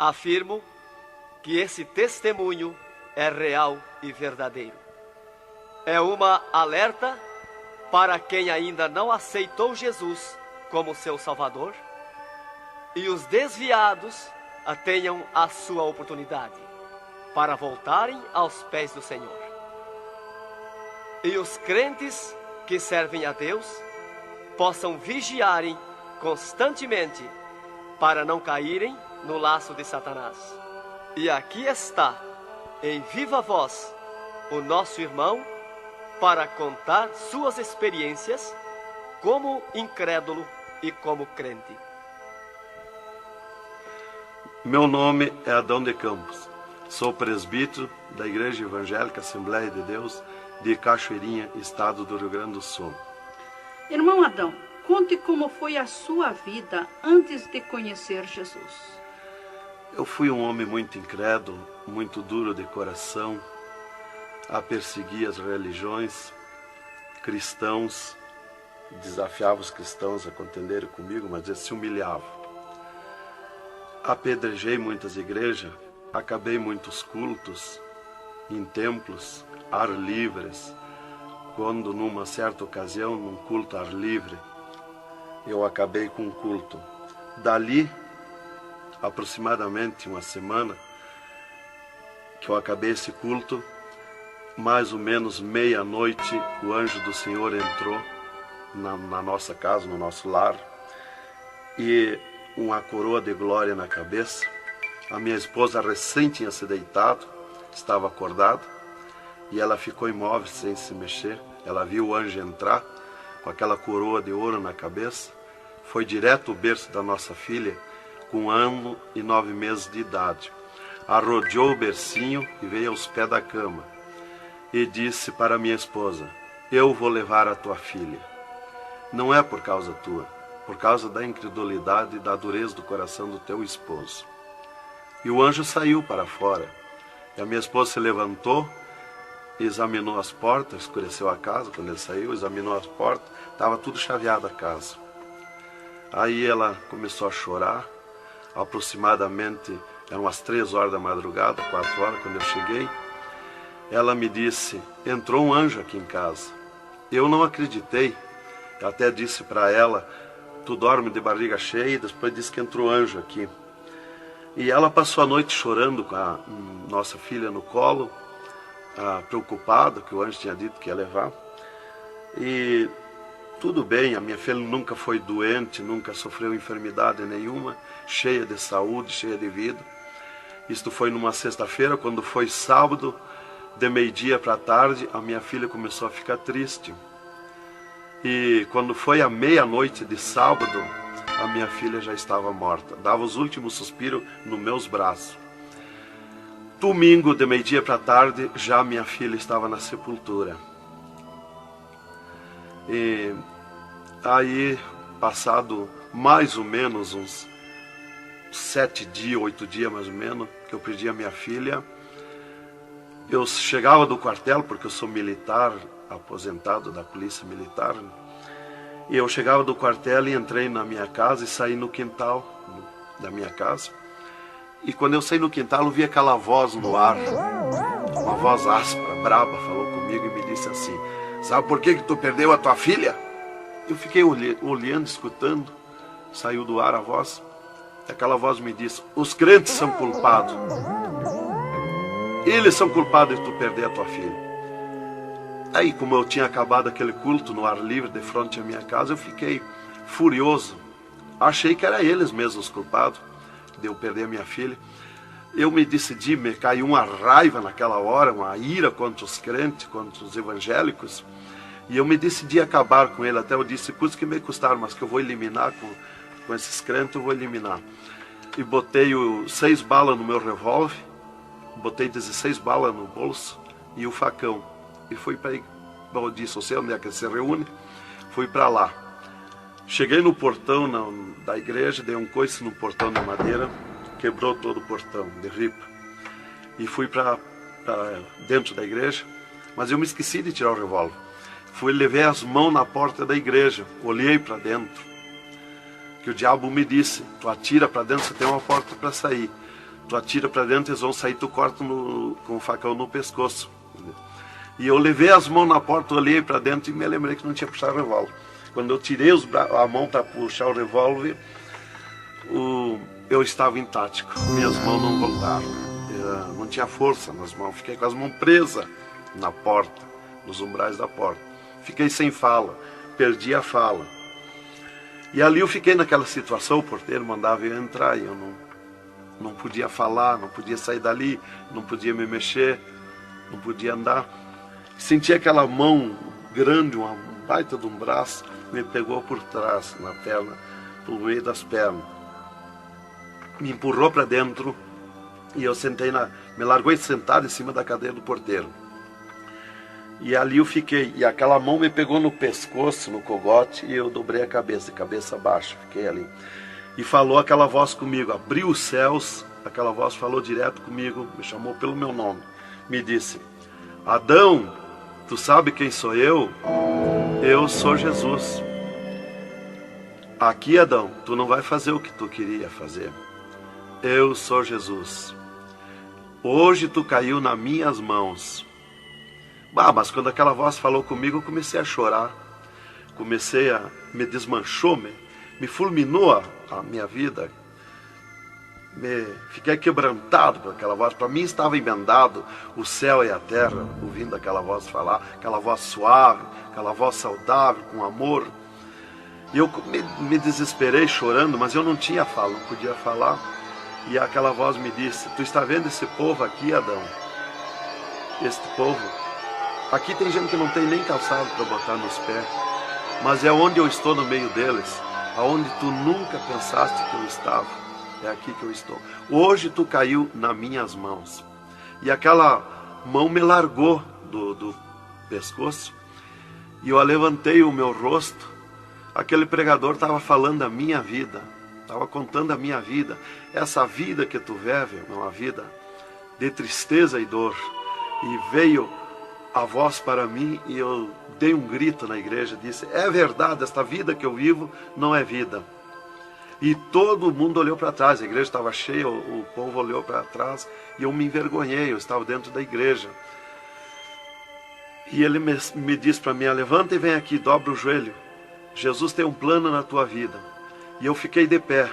Afirmo que esse testemunho é real e verdadeiro. É uma alerta para quem ainda não aceitou Jesus como seu Salvador, e os desviados tenham a sua oportunidade para voltarem aos pés do Senhor. E os crentes que servem a Deus possam vigiarem constantemente para não caírem no laço de Satanás. E aqui está, em viva voz, o nosso irmão para contar suas experiências como incrédulo e como crente. Meu nome é Adão de Campos. Sou presbítero da Igreja Evangélica Assembleia de Deus de Cachoeirinha, estado do Rio Grande do Sul. Irmão Adão, conte como foi a sua vida antes de conhecer Jesus. Eu fui um homem muito incrédulo, muito duro de coração, a perseguir as religiões, cristãos, desafiava os cristãos a contenderem comigo, mas eles se humilhavam. Apedrejei muitas igrejas, acabei muitos cultos em templos, ar livres, quando numa certa ocasião, num culto ar livre, eu acabei com um culto. Dali, aproximadamente uma semana, que eu acabei esse culto, mais ou menos meia-noite, o anjo do Senhor entrou na nossa casa, no nosso lar, e uma coroa de glória na cabeça. A minha esposa recém tinha se deitado, estava acordada, e ela ficou imóvel sem se mexer. Ela viu o anjo entrar com aquela coroa de ouro na cabeça, foi direto ao berço da nossa filha, com 1 ano e 9 meses de idade. Arrodeou o bercinho e veio aos pés da cama e disse para minha esposa: eu vou levar a tua filha. Não é por causa tua, por causa da incredulidade e da dureza do coração do teu esposo. E o anjo saiu para fora. E a minha esposa se levantou, examinou as portas, escureceu a casa quando ele saiu, examinou as portas, estava tudo chaveado a casa. Aí ela começou a chorar, aproximadamente, eram as 3 horas da madrugada, 4 horas, quando eu cheguei. Ela me disse: entrou um anjo aqui em casa. Eu não acreditei, eu até disse para ela: tu dorme de barriga cheia, e depois disse que entrou anjo aqui. E ela passou a noite chorando com a nossa filha no colo, preocupada, que o anjo tinha dito que ia levar. E tudo bem, a minha filha nunca foi doente, nunca sofreu enfermidade nenhuma, cheia de saúde, cheia de vida. Isto foi numa sexta-feira. Quando foi sábado, de meio-dia para tarde, a minha filha começou a ficar triste. E quando foi à meia-noite de sábado, a minha filha já estava morta. Dava os últimos suspiros nos meus braços. Domingo, de meio-dia para tarde, já minha filha estava na sepultura. E aí, passado mais ou menos uns 7 dias, 8 dias mais ou menos, que eu perdi a minha filha, eu chegava do quartel, porque eu sou militar, aposentado da polícia militar, e eu chegava do quartel e entrei na minha casa e saí no quintal da minha casa. E quando eu saí no quintal, eu vi aquela voz no ar, uma voz áspera, braba, falou comigo e me disse assim: sabe por que tu perdeu a tua filha? Eu fiquei olhando, escutando, saiu do ar a voz. Aquela voz me disse: os crentes são culpados. Eles são culpados de tu perder a tua filha. Aí, como eu tinha acabado aquele culto no ar livre de frente à minha casa, eu fiquei furioso. Achei que eram eles mesmos os culpados de eu perder a minha filha. Eu me decidi, me caiu uma raiva naquela hora, uma ira contra os crentes, contra os evangélicos. E eu me decidi acabar com ele. Até eu disse: custa que me custar, mas que eu vou eliminar com esses crentes, eu vou eliminar. E botei 6 balas no meu revólver, botei 16 balas no bolso e o facão. E fui para, eu disse: eu sei onde é que se reúne. Fui para lá. Cheguei no portão da igreja, dei um coice no portão de madeira, quebrou todo o portão de ripa. E fui para dentro da igreja, mas eu me esqueci de tirar o revólver. Levei as mãos na porta da igreja, olhei para dentro. Que o diabo me disse: tu atira para dentro, você tem uma porta para sair. tu atira para dentro, eles vão sair, tu corta com o facão no pescoço. E eu levei as mãos na porta, olhei para dentro e me lembrei que não tinha puxado o revólver. Quando eu tirei a mão para puxar o revólver, eu estava intático, minhas mãos não voltaram, não tinha força nas mãos, fiquei com as mãos presas na porta, nos umbrais da porta. Fiquei sem fala, perdi a fala. E ali eu fiquei naquela situação, o porteiro mandava eu entrar e eu não podia falar, não podia sair dali, não podia me mexer, não podia andar. Senti aquela mão grande, uma baita de um braço, me pegou por trás, na perna, pelo meio das pernas. Me empurrou para dentro e eu me largou sentado em cima da cadeira do porteiro. E ali eu fiquei, e aquela mão me pegou no pescoço, no cogote, e eu dobrei a cabeça, de cabeça baixa, fiquei ali. E falou aquela voz comigo, abriu os céus, aquela voz falou direto comigo, me chamou pelo meu nome, me disse: Adão, tu sabe quem sou eu? Eu sou Jesus. Aqui, Adão, tu não vai fazer o que tu queria fazer. Eu sou Jesus. Hoje tu caiu nas minhas mãos. Mas quando aquela voz falou comigo, eu comecei a chorar. Me desmanchou, me fulminou a minha vida. Fiquei quebrantado por aquela voz. Para mim estava emendado o céu e a terra, ouvindo aquela voz falar, aquela voz suave, aquela voz saudável, com amor. E eu me desesperei chorando, mas eu não tinha fala, não podia falar. E aquela voz me disse: tu está vendo esse povo aqui, Adão? Este povo, aqui tem gente que não tem nem calçado para botar nos pés, mas é onde eu estou no meio deles, aonde tu nunca pensaste que eu estava, é aqui que eu estou. Hoje tu caiu nas minhas mãos. E aquela mão me largou do pescoço, e eu levantei o meu rosto. Aquele pregador estava falando da minha vida, estava contando a minha vida. Essa vida que tu vive é uma vida de tristeza e dor. E veio a voz para mim e eu dei um grito na igreja, disse: é verdade, esta vida que eu vivo não é vida. E todo mundo olhou para trás, a igreja estava cheia, o povo olhou para trás e eu me envergonhei, eu estava dentro da igreja. E ele me disse para mim: levanta e vem aqui, dobra o joelho. Jesus tem um plano na tua vida. E eu fiquei de pé,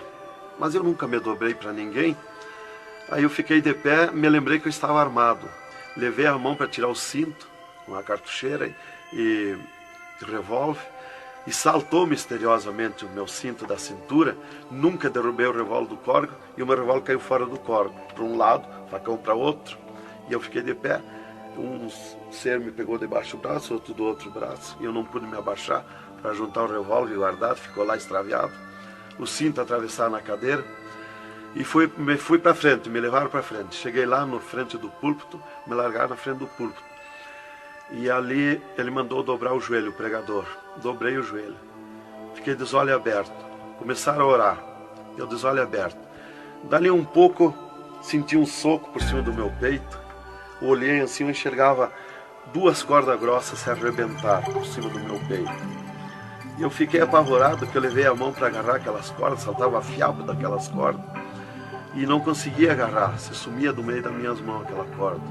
mas eu nunca me dobrei para ninguém. Aí eu fiquei de pé, me lembrei que eu estava armado. Levei a mão para tirar o cinto, uma cartucheira e revólver, e saltou misteriosamente o meu cinto da cintura. Nunca derrubei o revólver do córrego, e o meu revólver caiu fora do córrego, para um lado, facão para outro. E eu fiquei de pé. Um ser me pegou debaixo do braço, outro do outro braço, e eu não pude me abaixar para juntar o revólver guardado, ficou lá extraviado. O cinto atravessar na cadeira. E fui para frente, me levaram para frente. Cheguei lá na frente do púlpito, me largaram na frente do púlpito. E ali ele mandou dobrar o joelho, o pregador. Dobrei o joelho. Fiquei de olho aberto. Começaram a orar. Eu de olho aberto. Dali um pouco, senti um soco por cima do meu peito. Olhei assim, eu enxergava 2 cordas grossas se arrebentar por cima do meu peito. E eu fiquei apavorado, que eu levei a mão para agarrar aquelas cordas, saltava fiapo daquelas cordas. E não conseguia agarrar, se sumia do meio das minhas mãos aquela corda.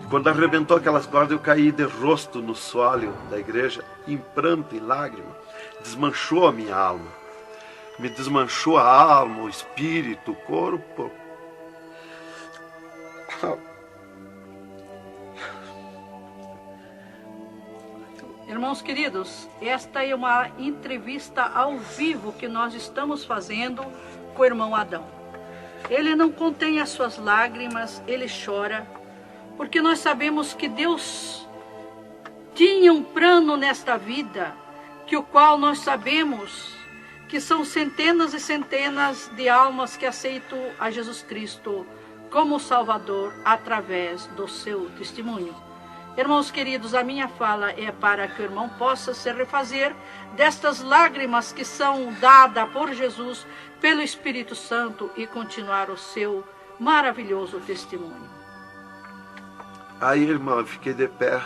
E quando arrebentou aquelas cordas, eu caí de rosto no soalho da igreja, em pranto, em lágrima. Desmanchou a minha alma. Me desmanchou a alma, o espírito, o corpo. Irmãos queridos, esta é uma entrevista ao vivo que nós estamos fazendo com o irmão Adão. Ele não contém as suas lágrimas, ele chora, porque nós sabemos que Deus tinha um plano nesta vida, que o qual nós sabemos que são centenas e centenas de almas que aceitam a Jesus Cristo como Salvador através do seu testemunho. Irmãos queridos, a minha fala é para que o irmão possa se refazer destas lágrimas que são dadas por Jesus, pelo Espírito Santo, e continuar o seu maravilhoso testemunho. Aí, irmão, eu fiquei de pé.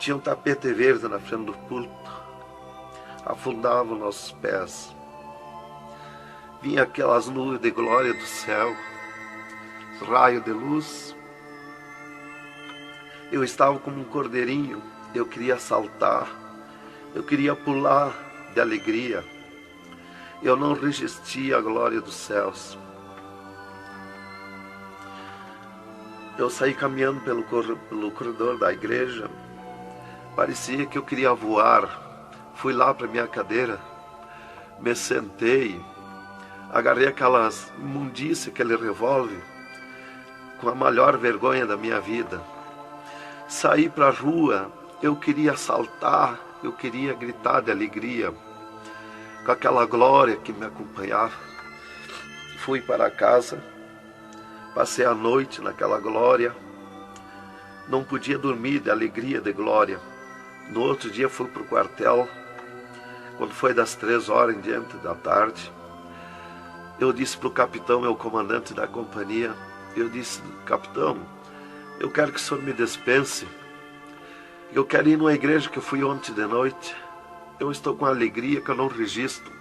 Tinha um tapete verde na frente do púlpito. Afundava os nossos pés. Vinha aquelas nuvens de glória do céu. raio de luz. Eu estava como um cordeirinho, eu queria saltar, eu queria pular de alegria. Eu não resistia à glória dos céus. Eu saí caminhando pelo corredor da igreja, parecia que eu queria voar. Fui lá para minha cadeira, me sentei, agarrei aquelas imundícias, aquele revólver, com a maior vergonha da minha vida. Saí para a rua, eu queria saltar, eu queria gritar de alegria, com aquela glória que me acompanhava. Fui para casa, passei a noite naquela glória, não podia dormir de alegria, de glória. No outro dia fui para o quartel, quando foi das 3 horas em diante da tarde. Eu disse para o capitão, meu comandante da companhia, eu disse: capitão, eu quero que o senhor me dispense, eu quero ir numa igreja que eu fui ontem de noite, eu estou com alegria que eu não registro.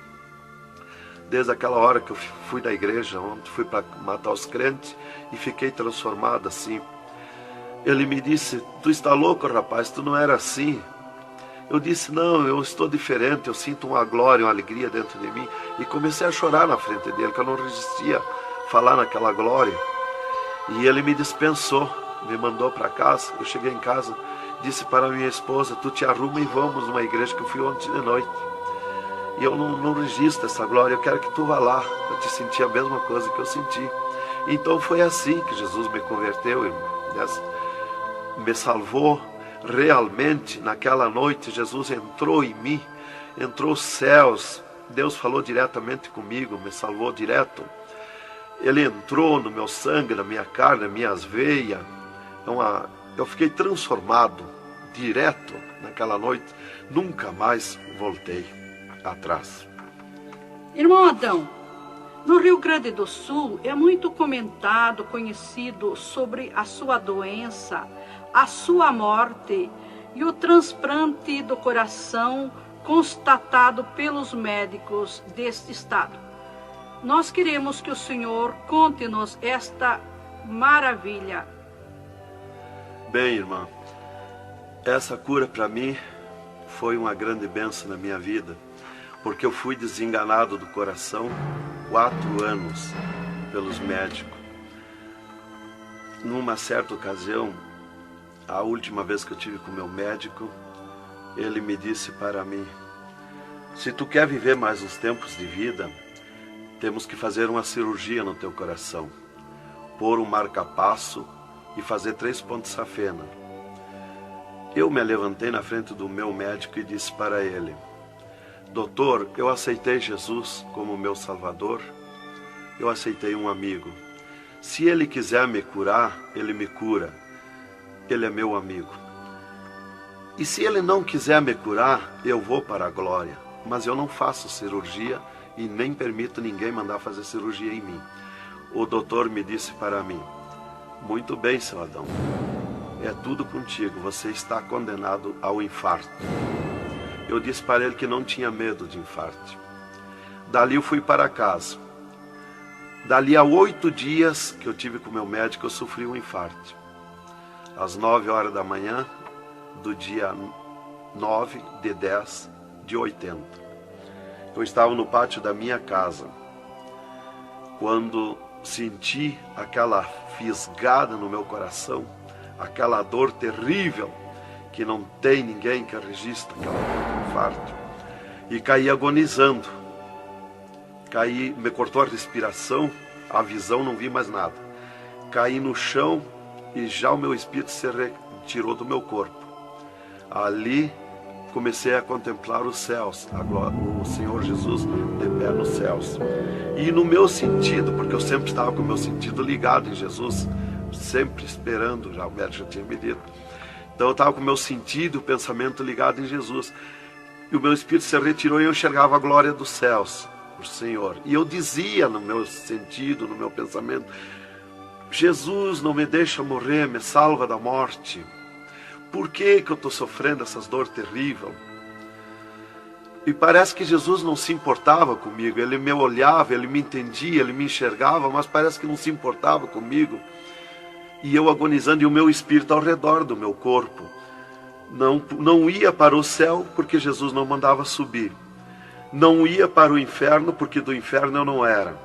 Desde aquela hora que eu fui da igreja ontem, fui para matar os crentes e fiquei transformado assim. Ele me disse: tu está louco, rapaz, tu não era assim. Eu disse: não, eu estou diferente, eu sinto uma glória, uma alegria dentro de mim. E comecei a chorar na frente dele, que eu não resistia a falar naquela glória. E ele me dispensou, me mandou para casa. Eu cheguei em casa, disse para minha esposa: tu te arruma e vamos numa igreja que eu fui ontem de noite. E eu não registro essa glória, eu quero que tu vá lá, para te sentir a mesma coisa que eu senti. Então foi assim que Jesus me converteu, irmão. Me salvou realmente. Naquela noite Jesus entrou em mim, entrou os céus, Deus falou diretamente comigo, me salvou direto. Ele entrou no meu sangue, na minha carne, nas minhas veias. Eu fiquei transformado direto naquela noite, nunca mais voltei atrás. Irmão Adão, no Rio Grande do Sul é muito comentado, conhecido sobre a sua doença, a sua morte e o transplante do coração constatado pelos médicos deste estado. Nós queremos que o Senhor conte-nos esta maravilha. Bem, irmã, essa cura para mim foi uma grande bênção na minha vida, porque eu fui desenganado do coração 4 anos pelos médicos. Numa certa ocasião, a última vez que eu tive com o meu médico, ele me disse para mim: se tu quer viver mais uns tempos de vida, temos que fazer uma cirurgia no teu coração, pôr um marca-passo e fazer 3 pontos de safena. Eu me levantei na frente do meu médico e disse para ele: doutor, eu aceitei Jesus como meu Salvador, eu aceitei um amigo. Se ele quiser me curar, ele me cura. Ele é meu amigo. E se ele não quiser me curar, eu vou para a glória. Mas eu não faço cirurgia e nem permito ninguém mandar fazer cirurgia em mim. O doutor me disse para mim: muito bem, seu Adão, é tudo contigo, você está condenado ao infarto. Eu disse para ele que não tinha medo de infarto. Dali eu fui para casa. Dali a 8 dias que eu tive com o meu médico, eu sofri um infarto. Às 9 horas da manhã do dia 9 de 10 de 80. Eu estava no pátio da minha casa, quando senti aquela fisgada no meu coração, aquela dor terrível, que não tem ninguém que registre aquela dor do infarto, e caí agonizando. Caí, me cortou a respiração, a visão, não vi mais nada. Caí no chão e já o meu espírito se retirou do meu corpo. Ali comecei a contemplar os céus, o Senhor Jesus de pé nos céus. E no meu sentido, porque eu sempre estava com o meu sentido ligado em Jesus, sempre esperando, já o médico já tinha me dito. Então eu estava com o meu sentido, o pensamento ligado em Jesus. E o meu espírito se retirou e eu enxergava a glória dos céus, o Senhor. E eu dizia no meu sentido, no meu pensamento: Jesus, não me deixa morrer, me salva da morte. Por que eu estou sofrendo essas dores terríveis? E parece que Jesus não se importava comigo. Ele me olhava, ele me entendia, ele me enxergava, mas parece que não se importava comigo. E eu agonizando, e o meu espírito ao redor do meu corpo. Não ia para o céu, porque Jesus não mandava subir. Não ia para o inferno, porque do inferno eu não era.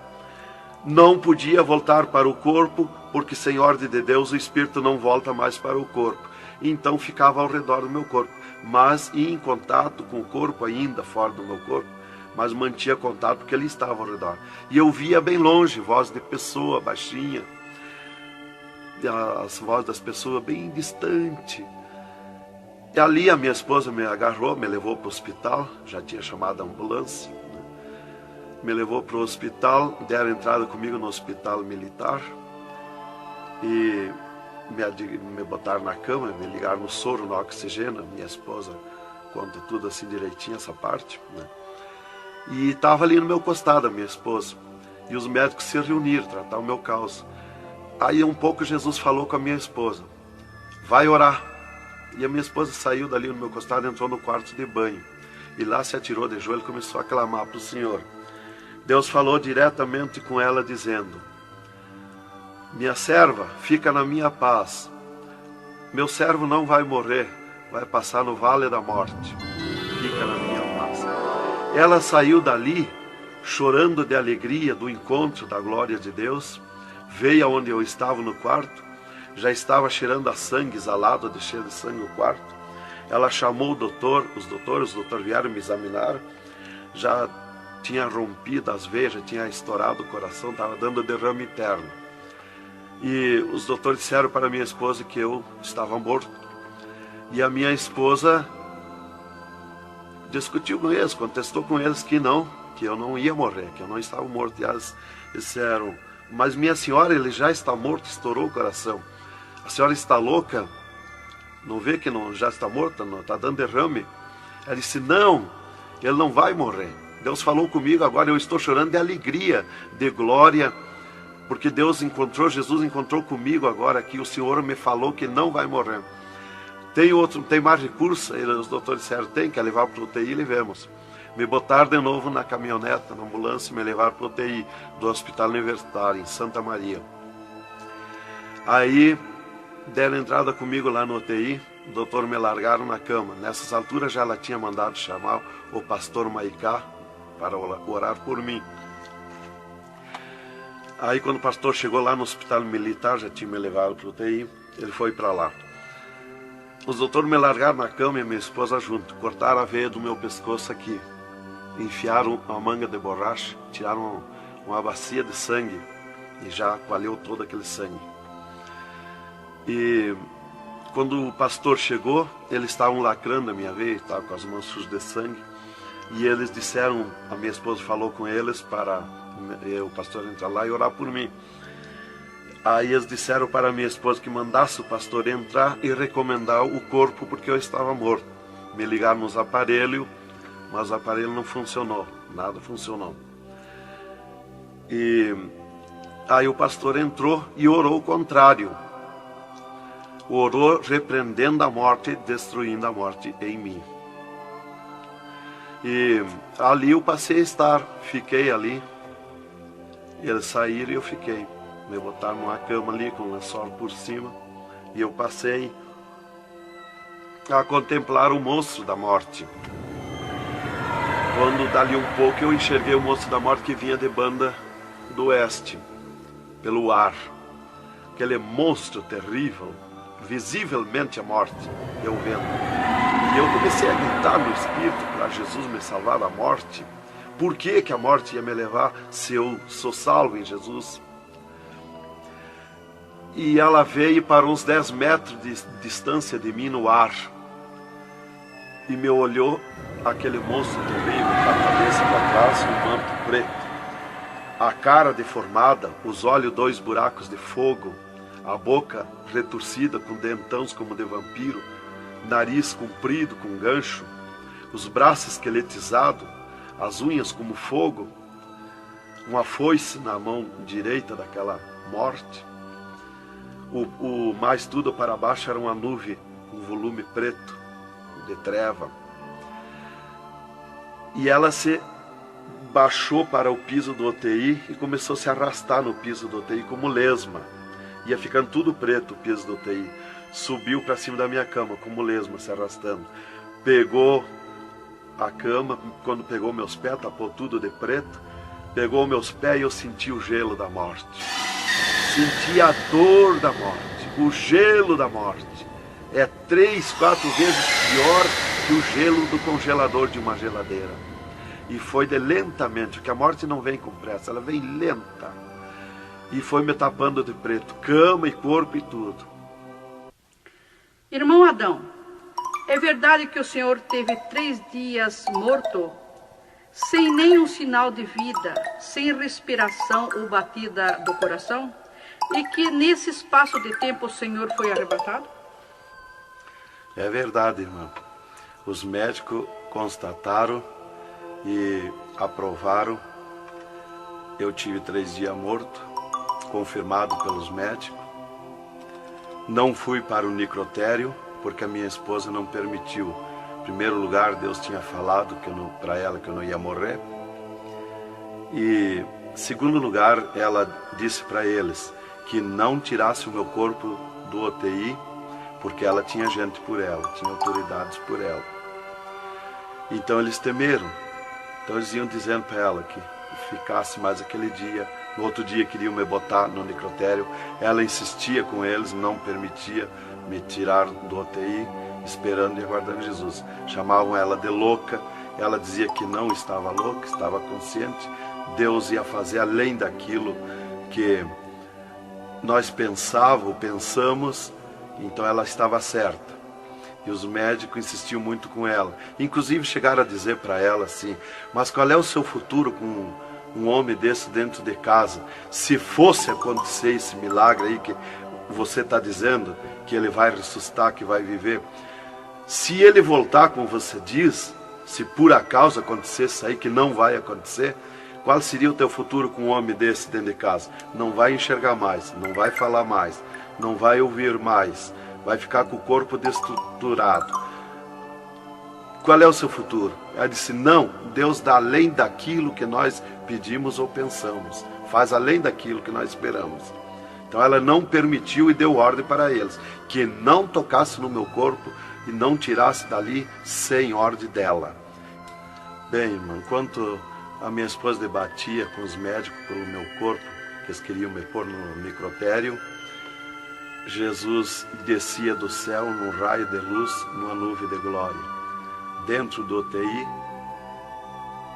Não podia voltar para o corpo, porque sem ordem de Deus o espírito não volta mais para o corpo. Então ficava ao redor do meu corpo, mas ia em contato com o corpo ainda, fora do meu corpo, mas mantinha contato porque ele estava ao redor. E eu via bem longe, voz de pessoa, baixinha, as vozes das pessoas bem distante. E ali a minha esposa me agarrou, me levou para o hospital, já tinha chamado a ambulância, né? Me levou para o hospital, deram entrada comigo no hospital militar e me botaram na cama, me ligaram no soro, no oxigênio. Minha esposa conta tudo assim direitinho, essa parte, né? E estava ali no meu costado a minha esposa, e os médicos se reuniram, tratar o meu caso. Aí um pouco Jesus falou com a minha esposa, vai orar. E a minha esposa saiu dali no meu costado, entrou no quarto de banho. E lá se atirou de joelho e começou a clamar para o Senhor. Deus falou diretamente com ela, dizendo, minha serva, fica na minha paz. Meu servo não vai morrer, vai passar no vale da morte. Fica na minha paz. Ela saiu dali, chorando de alegria do encontro da glória de Deus. Veio aonde eu estava no quarto. Já estava cheirando a sangue, exalado de cheiro de sangue no quarto. Ela chamou o doutor, os doutores vieram me examinar. Já tinha rompido as veias, já tinha estourado o coração, estava dando derrame interno. E os doutores disseram para minha esposa que eu estava morto. E a minha esposa discutiu com eles, contestou com eles que eu não ia morrer, que eu não estava morto. E eles disseram, mas minha senhora, ele já está morto, estourou o coração. A senhora está louca? Não vê que não, já está morta? Não está dando derrame? Ela disse, não, ele não vai morrer. Deus falou comigo agora, eu estou chorando de alegria, de glória, porque Jesus encontrou comigo agora aqui, o Senhor me falou que não vai morrer. Tem mais recurso? Os doutores disseram, tem que levar para o UTI, levemos. Me botaram de novo na caminhoneta, na ambulância, e me levaram para o UTI do Hospital Universitário, em Santa Maria. Aí deram entrada comigo lá no UTI, o doutor me largaram na cama. Nessas alturas já ela tinha mandado chamar o pastor Maicá para orar por mim. Aí quando o pastor chegou lá no hospital militar, já tinha me levado para o UTI, ele foi para lá. Os doutores me largaram na cama e minha esposa junto, cortaram a veia do meu pescoço aqui, enfiaram uma manga de borracha, tiraram uma bacia de sangue e já coalhou todo aquele sangue. E quando o pastor chegou, eles estavam lacrando a minha veia, estavam com as mãos sujas de sangue. E eles disseram, a minha esposa falou com eles para o pastor entrar lá e orar por mim. Aí eles disseram para a minha esposa que mandasse o pastor entrar e recomendar o corpo, porque eu estava morto. Me ligaram nos aparelhos, mas o aparelho não funcionou, nada funcionou. E aí o pastor entrou e orou o contrário. Orou repreendendo a morte, destruindo a morte em mim. E ali eu passei a estar, fiquei ali. Eles saíram e eu fiquei. Me botaram numa cama ali com um lençol por cima. E eu passei a contemplar o monstro da morte. Quando dali um pouco eu enxerguei o monstro da morte que vinha de Banda do Oeste, pelo ar. Aquele monstro terrível, visivelmente a morte, eu vendo. E eu comecei a gritar no espírito para Jesus me salvar da morte. Por que a morte ia me levar se eu sou salvo em Jesus? E ela veio para uns 10 metros de distância de mim no ar. E me olhou, aquele monstro terrível, com a cabeça para trás, um manto preto. A cara deformada, os olhos 2 buracos de fogo, a boca retorcida com dentões como de vampiro, nariz comprido com gancho, os braços esqueletizados, as unhas como fogo, uma foice na mão direita daquela morte. O mais tudo para baixo era uma nuvem, um volume preto, de treva. E ela se baixou para o piso do UTI e começou a se arrastar no piso do UTI como lesma. Ia ficando tudo preto o piso do UTI. Subiu para cima da minha cama como lesma, se arrastando. Pegou a cama, quando pegou meus pés, tapou tudo de preto. Pegou meus pés e eu senti o gelo da morte. Senti a dor da morte, o gelo da morte. É 3, 4 vezes pior que o gelo do congelador de uma geladeira. E foi de lentamente, porque a morte não vem com pressa, ela vem lenta. E foi me tapando de preto, cama e corpo e tudo. Irmão Adão, é verdade que o senhor teve 3 dias morto, sem nenhum sinal de vida, sem respiração ou batida do coração? E que nesse espaço de tempo o senhor foi arrebatado? É verdade, irmão. Os médicos constataram e aprovaram. Eu tive 3 dias morto, confirmado pelos médicos. Não fui para o necrotério, porque a minha esposa não permitiu. Em primeiro lugar, Deus tinha falado para ela que eu não ia morrer. E, em segundo lugar, ela disse para eles que não tirasse o meu corpo do UTI, porque ela tinha gente por ela, tinha autoridades por ela. Então eles temeram. Então eles iam dizendo para ela que ficasse mais aquele dia. No outro dia queriam me botar no necrotério. Ela insistia com eles, não permitia me tirar do UTI, esperando e aguardando Jesus. Chamavam ela de louca. Ela dizia que não estava louca, estava consciente. Deus ia fazer além daquilo que nós pensamos. Então ela estava certa. E os médicos insistiam muito com ela. Inclusive chegaram a dizer para ela assim: mas qual é o seu futuro com um homem desse dentro de casa? Se fosse acontecer esse milagre aí que você está dizendo, que ele vai ressuscitar, que vai viver. Se ele voltar, como você diz, se por acaso acontecesse isso aí, que não vai acontecer, qual seria o teu futuro com um homem desse dentro de casa? Não vai enxergar mais, não vai falar mais, não vai ouvir mais, vai ficar com o corpo destruturado. Qual é o seu futuro? Ela disse: não, Deus dá além daquilo que nós pedimos ou pensamos, faz além daquilo que nós esperamos. Então ela não permitiu e deu ordem para eles que não tocasse no meu corpo e não tirasse dali sem ordem dela. Bem, irmão, enquanto a minha esposa debatia com os médicos pelo meu corpo, que eles queriam me pôr no necrotério, Jesus descia do céu num raio de luz, numa nuvem de glória, dentro do UTI,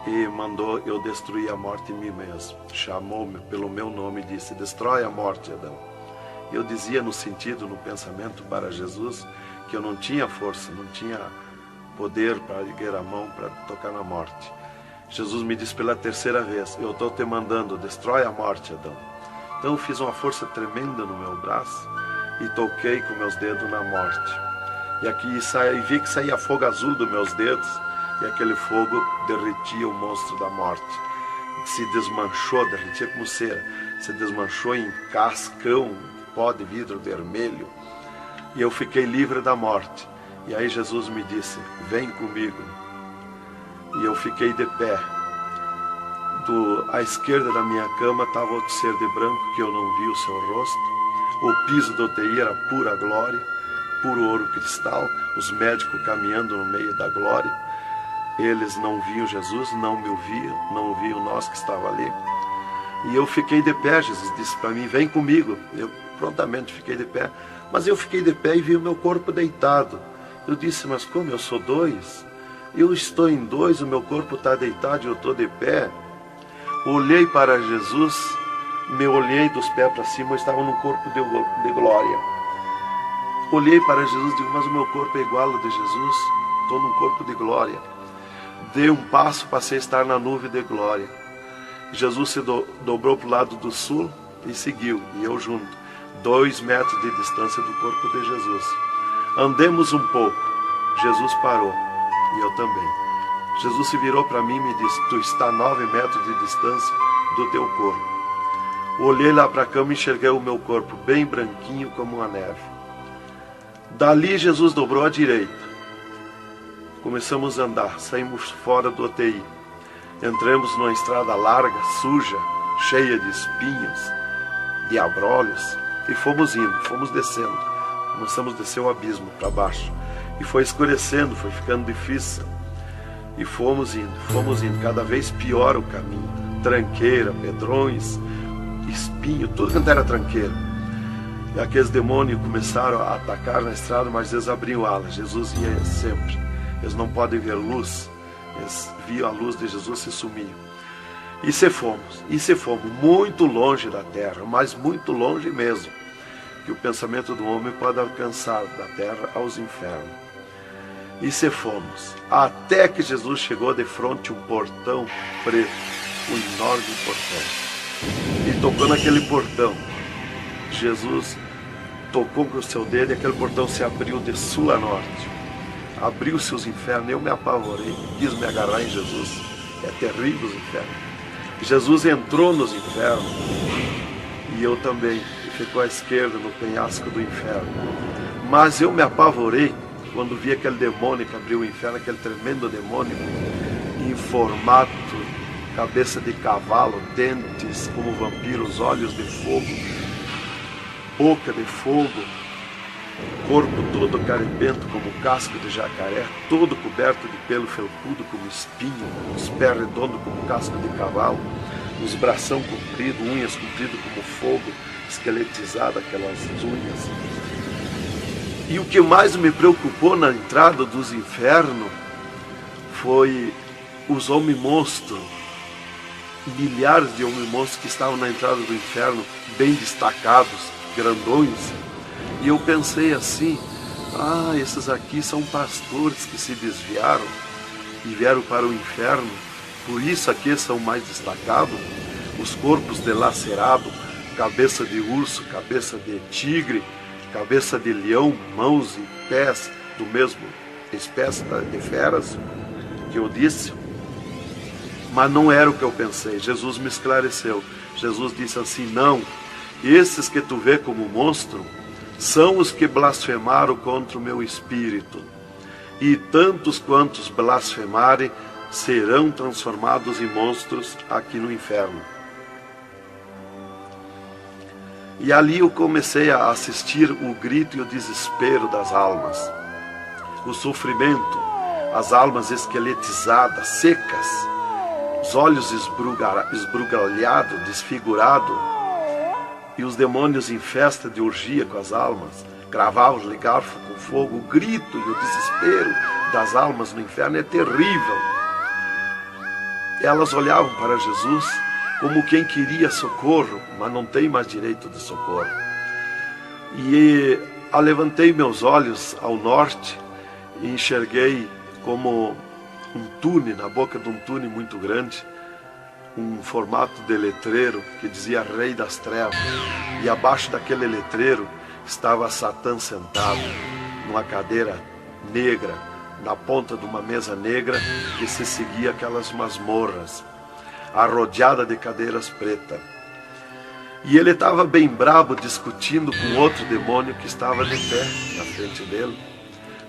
e mandou eu destruir a morte em mim mesmo. Chamou-me pelo meu nome e disse: destrói a morte, Adão. Eu dizia no sentido, no pensamento para Jesus, que eu não tinha força, não tinha poder para erguer a mão para tocar na morte. Jesus me disse pela 3ª vez: eu estou te mandando, destrói a morte, Adão. Então eu fiz uma força tremenda no meu braço e toquei com meus dedos na morte. E aqui vi que saía fogo azul dos meus dedos, e aquele fogo derretia o monstro da morte. Se desmanchou, derretia como cera, se desmanchou em cascão, pó de vidro vermelho, e eu fiquei livre da morte. E aí Jesus me disse: vem comigo. E eu fiquei de pé. À esquerda da minha cama estava outro ser de branco, que eu não vi o seu rosto. O piso do UTI era pura glória, puro ouro cristal, os médicos caminhando no meio da glória. Eles não viam Jesus, não me ouviam, não ouviam nós que estava ali. E eu fiquei de pé. Jesus disse para mim: vem comigo. Eu prontamente fiquei de pé. Mas eu fiquei de pé e vi o meu corpo deitado. Eu disse: mas como eu sou 2? Eu estou em 2, o meu corpo está deitado e eu estou de pé. Olhei para Jesus, me olhei dos pés para cima, eu estava num corpo de glória. Olhei para Jesus e digo: mas o meu corpo é igual ao de Jesus, estou num corpo de glória. Dei um passo, passei a estar na nuvem de glória. Jesus se dobrou para o lado do sul e seguiu, e eu junto, 2 metros de distância do corpo de Jesus. Andemos um pouco, Jesus parou, e eu também. Jesus se virou para mim e me disse: tu está a 9 metros de distância do teu corpo. Olhei lá para a cama e enxerguei o meu corpo bem branquinho como uma neve. Dali Jesus dobrou à direita. Começamos a andar, saímos fora do UTI. Entramos numa estrada larga, suja, cheia de espinhos, de abrolhos, e fomos indo, fomos descendo. Começamos a descer o abismo para baixo. E foi escurecendo, foi ficando difícil. E fomos indo, cada vez pior o caminho. Tranqueira, pedrões, espinho, tudo quanto era tranqueira. E aqueles demônios começaram a atacar na estrada, mas eles abriam alas. Jesus ia sempre. Eles não podem ver luz. Eles viam a luz de Jesus e se sumiam. E se fomos muito longe da terra, mas muito longe mesmo, que o pensamento do homem pode alcançar da terra aos infernos. E se fomos, até que Jesus chegou de frente a um portão preto, um enorme portão. E tocou naquele portão. Jesus tocou com o seu dedo e aquele portão se abriu de sul a norte. Abriu-se os infernos, eu me apavorei, quis me agarrar em Jesus. É terrível os infernos. Jesus entrou nos infernos e eu também. Ficou à esquerda no penhasco do inferno. Mas eu me apavorei quando vi aquele demônio que abriu o inferno, aquele tremendo demônio, em formato, cabeça de cavalo, dentes como vampiros, olhos de fogo, boca de fogo, corpo todo carebento como casco de jacaré, todo coberto de pelo felpudo como espinho, os pés redondos como casco de cavalo, os bração compridos, unhas compridas como fogo, esqueletizada aquelas unhas. E o que mais me preocupou na entrada dos infernos foi os homens-monstros, milhares de homens-monstros que estavam na entrada do inferno, bem destacados, grandões. E eu pensei assim, esses aqui são pastores que se desviaram e vieram para o inferno, por isso aqui são mais destacados, os corpos dilacerados, cabeça de urso, cabeça de tigre, cabeça de leão, mãos e pés do mesmo espécie de feras que eu disse. Mas não era o que eu pensei. Jesus me esclareceu. Jesus disse assim, não, esses que tu vê como monstro são os que blasfemaram contra o meu espírito. E tantos quantos blasfemarem serão transformados em monstros aqui no inferno. E ali eu comecei a assistir o grito e o desespero das almas. O sofrimento, as almas esqueletizadas, secas, os olhos esbugalhados, desfigurados, e os demônios em festa de orgia com as almas, cravavam-lhe garfo com fogo. O grito e o desespero das almas no inferno é terrível. Elas olhavam para Jesus como quem queria socorro, mas não tem mais direito de socorro. E levantei meus olhos ao norte e enxerguei como um túnel, na boca de um túnel muito grande, um formato de letreiro que dizia Rei das Trevas. E abaixo daquele letreiro estava Satã sentado numa cadeira negra, na ponta de uma mesa negra que se seguia aquelas masmorras, arrodeada de cadeiras pretas. E ele estava bem brabo discutindo com outro demônio que estava de pé na frente dele,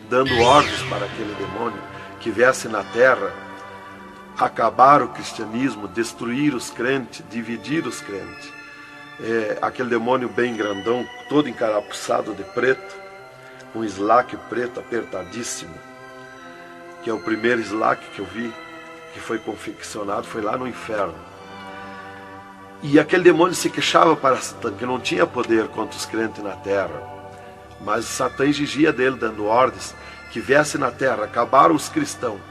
dando ordens para aquele demônio que viesse na terra acabar o cristianismo, destruir os crentes, dividir os crentes. Aquele demônio bem grandão, todo encarapuçado de preto, um slack preto apertadíssimo, que é o primeiro slack que eu vi, que foi confeccionado, foi lá no inferno. E aquele demônio se queixava para Satã, que não tinha poder contra os crentes na terra. Mas Satã exigia dele, dando ordens, que viesse na terra, acabar os cristãos,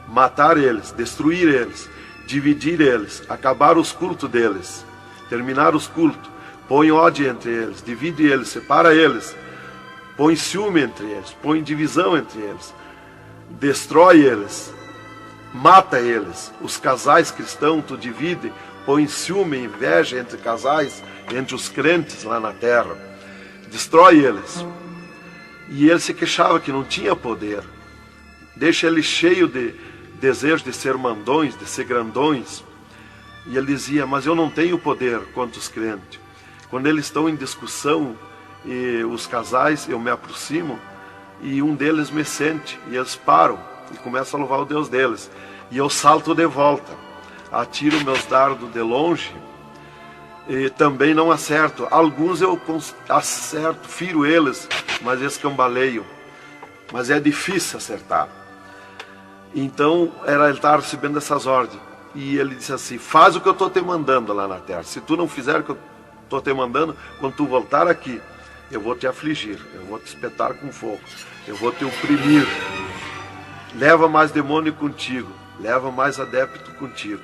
matar eles, destruir eles, dividir eles, acabar os cultos deles, terminar os cultos, põe ódio entre eles, divide eles, separa eles, põe ciúme entre eles, põe divisão entre eles, destrói eles, mata eles. Os casais cristãos tu divide, põe ciúme e inveja entre casais, entre os crentes lá na terra, destrói eles. E ele se queixava que não tinha poder, deixa ele cheio de desejo de ser mandões, de ser grandões. E ele dizia, mas eu não tenho poder contra os crentes. Quando eles estão em discussão, e os casais, eu me aproximo, e um deles me sente, e eles param. e começo a louvar o Deus deles. E eu salto de volta, atiro meus dardos de longe e também não acerto. Alguns eu acerto, firo eles, mas escambaleio. Mas é difícil acertar. Então ele estava recebendo essas ordens. E ele disse assim: faz o que eu estou te mandando lá na terra. Se tu não fizer o que eu estou te mandando, quando tu voltar aqui, eu vou te afligir, eu vou te espetar com fogo, eu vou te oprimir. Leva mais demônio contigo, leva mais adepto contigo.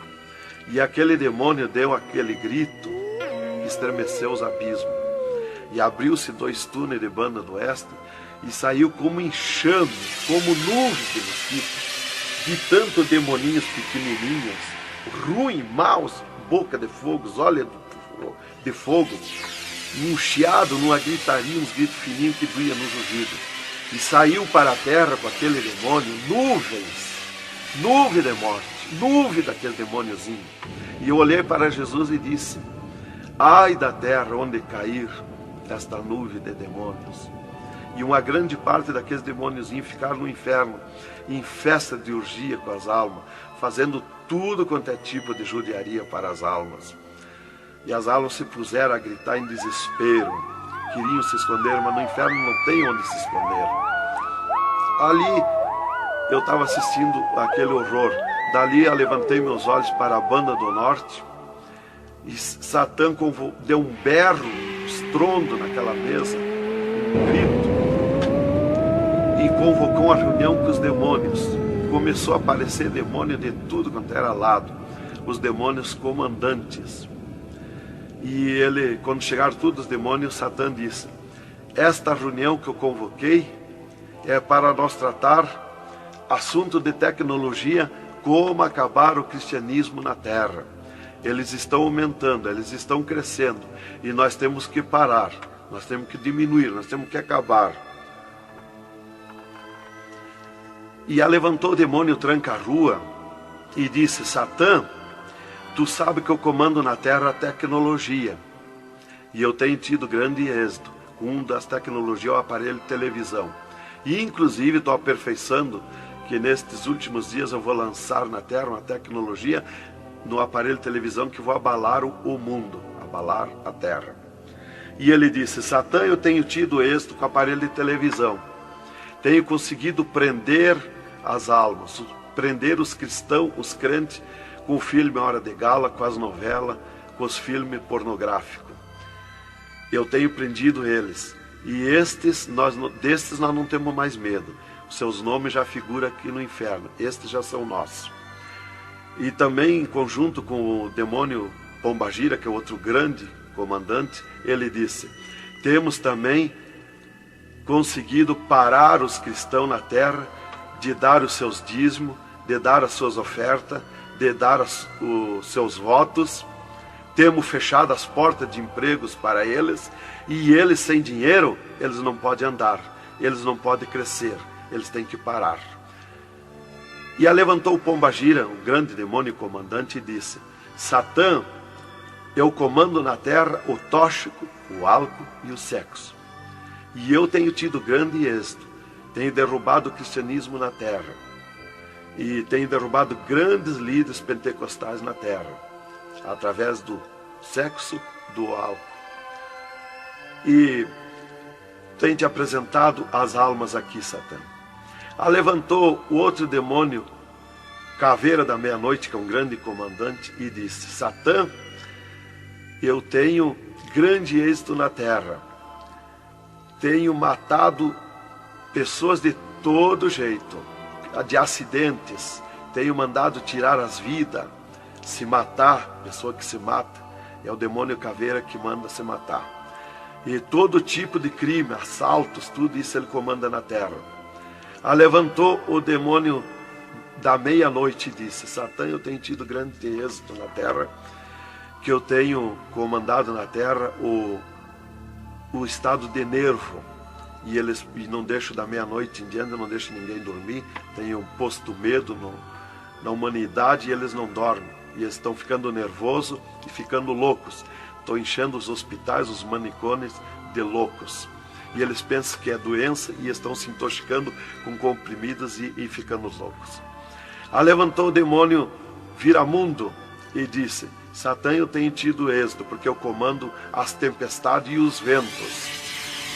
E aquele demônio deu aquele grito que estremeceu os abismos. E abriu-se 2 túneis de banda do oeste e saiu como enxame, como nuvens de mosquitos, de tanto demoninhos pequenininhos, ruim, maus, boca de fogo, olhos de fogo, um chiado, numa gritaria, uns gritos fininhos que doía nos ouvidos. E saiu para a terra com aquele demônio, nuvem de morte, nuvem daquele demôniozinho. E eu olhei para Jesus e disse: ai da terra onde cair esta nuvem de demônios. E uma grande parte daqueles demôniozinhos ficaram no inferno, em festa de orgia com as almas, fazendo tudo quanto é tipo de judiaria para as almas. E as almas se puseram a gritar em desespero, queriam se esconder, mas no inferno não tem onde se esconder. Ali eu estava assistindo aquele horror. Dali eu levantei meus olhos para a banda do norte e Satã deu um berro, um estrondo naquela mesa, um grito, e convocou uma reunião com os demônios. Começou a aparecer demônio de tudo quanto era lado, os demônios comandantes. E ele, quando chegaram todos os demônios, Satã disse: esta reunião que eu convoquei é para nós tratar assunto de tecnologia, como acabar o cristianismo na terra. Eles estão aumentando, eles estão crescendo, e nós temos que parar, nós temos que diminuir, nós temos que acabar. E levantou o demônio tranca-rua e disse: Satã, tu sabe que eu comando na terra a tecnologia, e eu tenho tido grande êxito. Um das tecnologias é o aparelho de televisão, e inclusive estou aperfeiçoando que nestes últimos dias eu vou lançar na terra uma tecnologia no aparelho de televisão que vou abalar o mundo, abalar a terra. E ele disse: Satã, eu tenho tido êxito com o aparelho de televisão, tenho conseguido prender as almas, prender os cristãos, os crentes, com o filme Hora de Gala, com as novelas, com os filmes pornográficos. Eu tenho prendido eles, e destes nós não temos mais medo. Os seus nomes já figuram aqui no inferno, estes já são nossos. E também em conjunto com o demônio Pombagira, que é outro grande comandante, ele disse: temos também conseguido parar os cristãos na terra de dar os seus dízimos, de dar as suas ofertas, de dar os seus votos. Temos fechado as portas de empregos para eles, e eles sem dinheiro, eles não podem andar, eles não podem crescer, eles têm que parar. E levantou o Pombagira, o grande demônio comandante, e disse: Satã, eu comando na terra o tóxico, o álcool e o sexo. E eu tenho tido grande êxito, tenho derrubado o cristianismo na terra, e tenho derrubado grandes líderes pentecostais na terra, através do sexo, do álcool. E tenho te apresentado as almas aqui, Satã. Levantou o outro demônio, Caveira da Meia-Noite, que é um grande comandante, e disse: Satã, eu tenho grande êxito na terra, tenho matado pessoas de todo jeito, de acidentes, tenho mandado tirar as vidas, se matar. Pessoa que se mata é o demônio Caveira que manda se matar. E todo tipo de crime, assaltos, tudo isso ele comanda na terra. Levantou o demônio da Meia-Noite e disse: Satã, eu tenho tido grande êxito na terra, que eu tenho comandado na terra o estado de nervo, e não deixo da meia-noite em diante, não deixo ninguém dormir, tenho posto medo na humanidade, e eles não dormem, e eles estão ficando nervosos e ficando loucos. Estou enchendo os hospitais, os manicômios de loucos. e eles pensam que é doença e estão se intoxicando com comprimidos e ficando loucos. Levantou o demônio Viramundo e disse: Satã, eu tenho tido êxito, porque eu comando as tempestades e os ventos.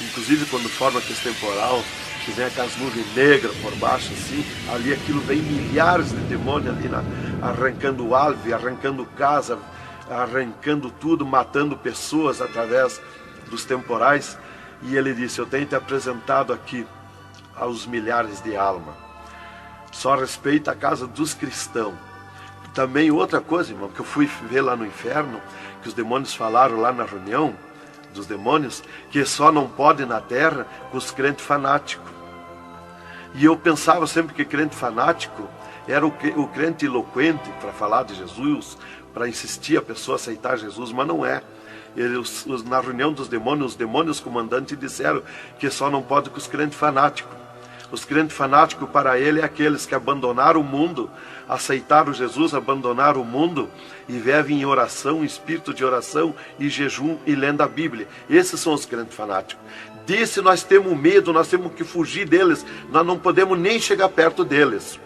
Inclusive quando forma aquele temporal, que vem aquelas nuvens negras por baixo assim, ali aquilo vem milhares de demônios ali arrancando árvore, arrancando casa, arrancando tudo, matando pessoas através dos temporais. E ele disse: eu tenho te apresentado aqui aos milhares de almas. Só respeita a casa dos cristãos. Também outra coisa, irmão, que eu fui ver lá no inferno, que os demônios falaram lá na reunião dos demônios, que só não pode na terra com os crentes fanáticos. E eu pensava sempre que crente fanático era o crente eloquente para falar de Jesus, para insistir a pessoa a aceitar Jesus, mas não é. Na reunião dos demônios, os demônios comandantes disseram que só não pode com os crentes fanáticos. Os crentes fanáticos para ele é aqueles que abandonaram o mundo, aceitaram Jesus, abandonaram o mundo e vivem em oração, espírito de oração e jejum e lendo a Bíblia. Esses são os crentes fanáticos. Desse nós temos medo, nós temos que fugir deles, nós não podemos nem chegar perto deles.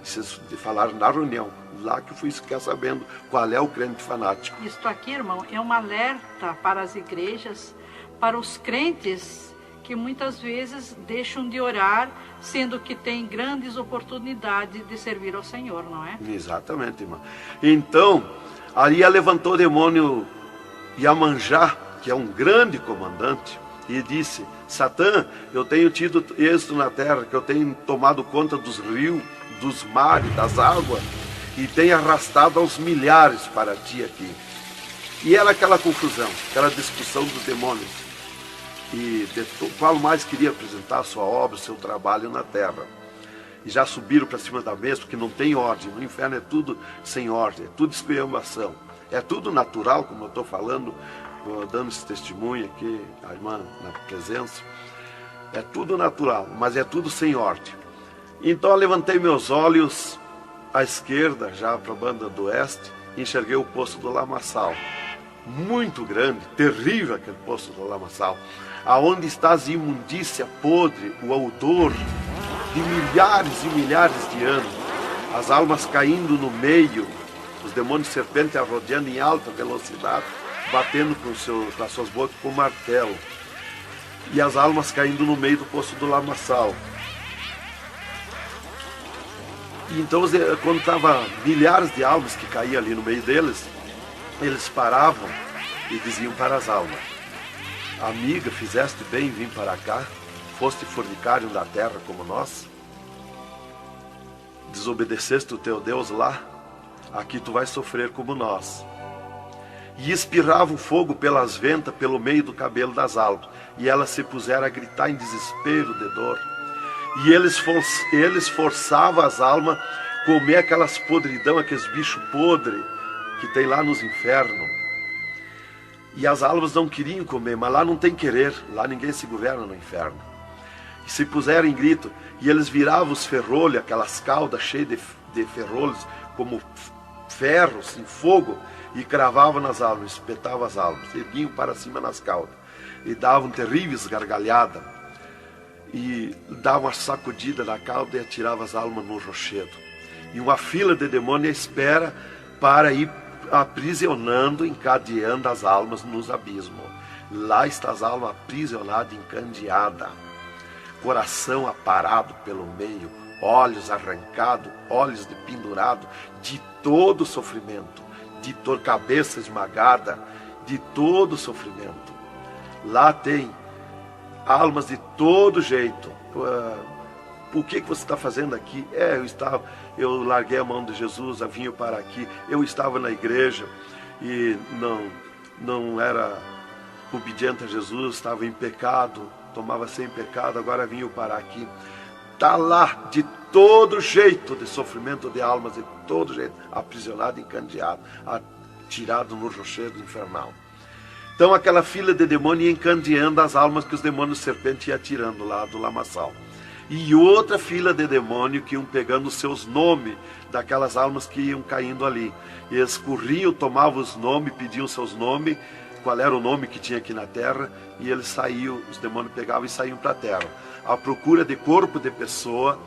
Vocês falaram na reunião, lá que eu fui ficar sabendo qual é o crente fanático. Isto aqui, irmão, é um alerta para as igrejas, para os crentes que muitas vezes deixam de orar, sendo que tem grandes oportunidades de servir ao Senhor, não é? Exatamente, irmão. Então, Aria levantou o demônio Iemanjá, que é um grande comandante, e disse: Satã, eu tenho tido êxito na terra, que eu tenho tomado conta dos rios, dos mares, das águas, e tenho arrastado aos milhares para ti aqui. E era aquela confusão, aquela discussão dos demônios. E qual mais queria apresentar a sua obra, o seu trabalho na terra. E já subiram para cima da mesa, porque não tem ordem. No inferno é tudo sem ordem, é tudo esculhambação. É tudo natural, como eu estou falando, dando esse testemunho aqui, a irmã na presença. É tudo natural, mas é tudo sem ordem. Então eu levantei meus olhos à esquerda, já para a banda do oeste, e enxerguei o poço do lamaçal. Muito grande, terrível aquele poço do lamaçal. Aonde está a imundícia podre, o odor de milhares e milhares de anos, as almas caindo no meio, os demônios serpentes rodeando em alta velocidade, batendo com as suas bocas com martelo, e as almas caindo no meio do poço do lamaçal. E então, quando estava milhares de almas que caíam ali no meio deles, eles paravam e diziam para as almas: amiga, fizeste bem em vir para cá? Foste fornicário da terra como nós? Desobedeceste o teu Deus lá? Aqui tu vais sofrer como nós. E espirrava o fogo pelas ventas, pelo meio do cabelo das almas, e elas se puseram a gritar em desespero de dor. E eles forçavam as almas a comer aquelas podridão, aqueles bichos podres que tem lá nos infernos. E as almas não queriam comer, mas lá não tem querer, lá ninguém se governa no inferno. E se puseram em grito, e eles viravam os ferrolhos, aquelas caudas cheias de ferrolhos, como ferros em fogo, e cravavam nas almas, espetavam as almas, erguiam para cima nas caudas, e davam terríveis gargalhadas, e davam uma sacudida na cauda e atiravam as almas no rochedo. E uma fila de demônios espera para ir aprisionando, encadeando as almas nos abismos. Lá está as almas aprisionadas, encandeadas, coração aparado pelo meio, olhos arrancados, olhos de pendurado, de todo sofrimento, de cabeça esmagada, de todo sofrimento. Lá tem almas de todo jeito. O que você está fazendo aqui? Eu larguei a mão de Jesus, vinha para aqui. Eu estava na igreja e não era obediente a Jesus, estava em pecado, tomava sem pecado, agora vinha para aqui. Está lá de todo jeito de sofrimento de almas, de todo jeito, aprisionado, encandeado, atirado no rochedo infernal. Então aquela fila de demônios ia encandeando as almas que os demônios serpentes iam atirando lá do lamaçal. E outra fila de demônios que iam pegando os seus nomes daquelas almas que iam caindo ali. E eles corriam, tomavam os nomes, pediam seus nomes, qual era o nome que tinha aqui na terra, e eles saíam, os demônios pegavam e saíam para a terra, à procura de corpo de pessoa,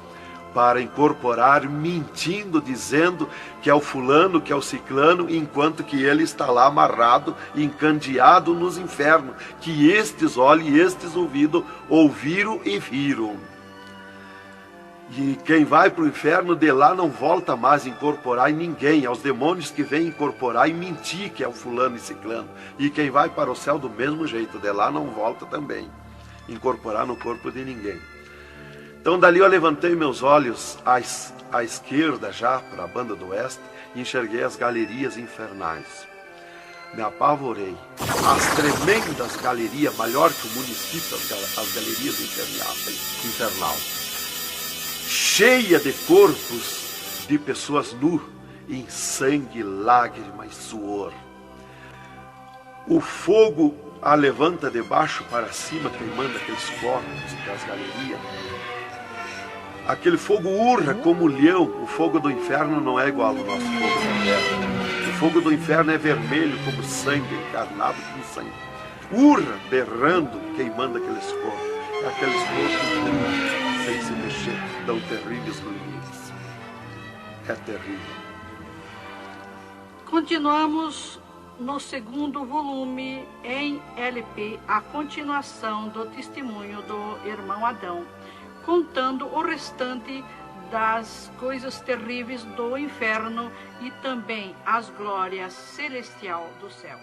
para incorporar, mentindo, dizendo que é o fulano, que é o ciclano, enquanto que ele está lá amarrado, encandeado nos infernos, que estes olhos e estes ouvidos ouviram e viram. E quem vai para o inferno, de lá não volta mais a incorporar em ninguém, aos demônios que vêm incorporar e mentir que é o fulano e ciclano. E quem vai para o céu do mesmo jeito, de lá não volta também, incorporar no corpo de ninguém. Então dali eu levantei meus olhos à esquerda já, para a banda do oeste, e enxerguei as galerias infernais. Me apavorei. As tremendas galerias, maior que o município, as galerias infernal. Cheia de corpos de pessoas nuas, em sangue, lágrima e suor. O fogo a levanta de baixo para cima, queimando aqueles corpos das galerias. Aquele fogo urra como leão. O fogo do inferno não é igual ao nosso fogo da terra. O fogo do inferno é vermelho como sangue, encarnado como sangue. Urra, berrando, queimando aqueles corpos. Aqueles corpos sem se mexer, dão terríveis grunhidos. É terrível. Continuamos no segundo volume em LP, a continuação do testemunho do irmão Adão, contando o restante das coisas terríveis do inferno e também as glórias celestial do céu.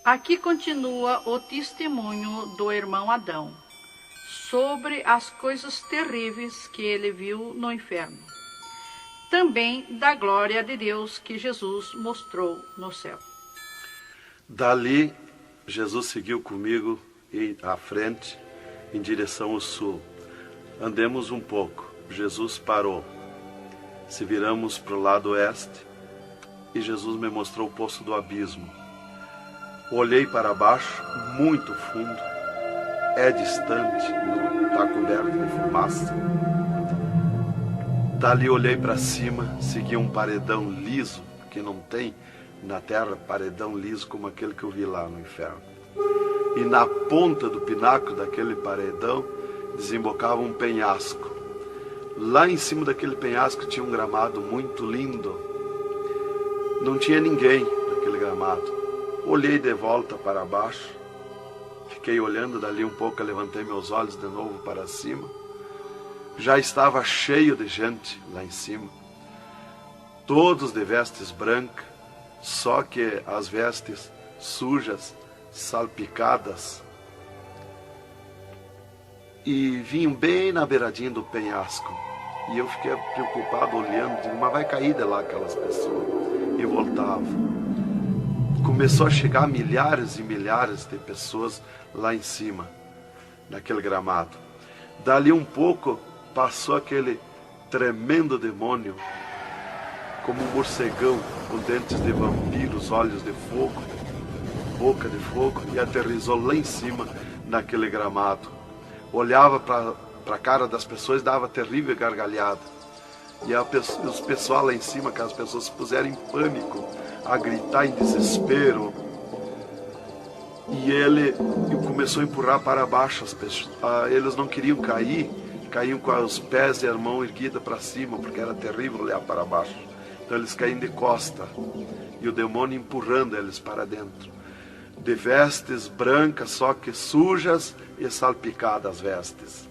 Aqui continua o testemunho do irmão Adão sobre as coisas terríveis que ele viu no inferno. Também da glória de Deus que Jesus mostrou no céu. Dali, Jesus seguiu comigo à frente, em direção ao sul. Andemos um pouco. Jesus parou. Se viramos para o lado oeste, e Jesus me mostrou o poço do abismo. Olhei para baixo, muito fundo. É distante, está coberto de fumaça. Dali olhei para cima, segui um paredão liso, que não tem na terra paredão liso como aquele que eu vi lá no inferno. E na ponta do pináculo daquele paredão desembocava um penhasco. Lá em cima daquele penhasco tinha um gramado muito lindo. Não tinha ninguém naquele gramado. Olhei de volta para baixo, fiquei olhando dali um pouco, levantei meus olhos de novo para cima. Já estava cheio de gente lá em cima, todos de vestes brancas, só que as vestes sujas, salpicadas, e vinham bem na beiradinha do penhasco. E eu fiquei preocupado olhando, digo, mas vai cair de lá aquelas pessoas. E voltava. Começou a chegar milhares e milhares de pessoas lá em cima, naquele gramado. Dali um pouco, passou aquele tremendo demônio, como um morcegão, com dentes de vampiros, olhos de fogo, boca de fogo, e aterrissou lá em cima, naquele gramado. Olhava para a cara das pessoas e dava terrível gargalhada. E os pessoal lá em cima, que as pessoas se puseram em pânico, a gritar em desespero. E ele começou a empurrar para baixo as pessoas. Eles não queriam cair, caíam com os pés e a mão erguida para cima, porque era terrível olhar para baixo. Então eles caíam de costa, e o demônio empurrando eles para dentro. De vestes brancas, só que sujas e salpicadas as vestes.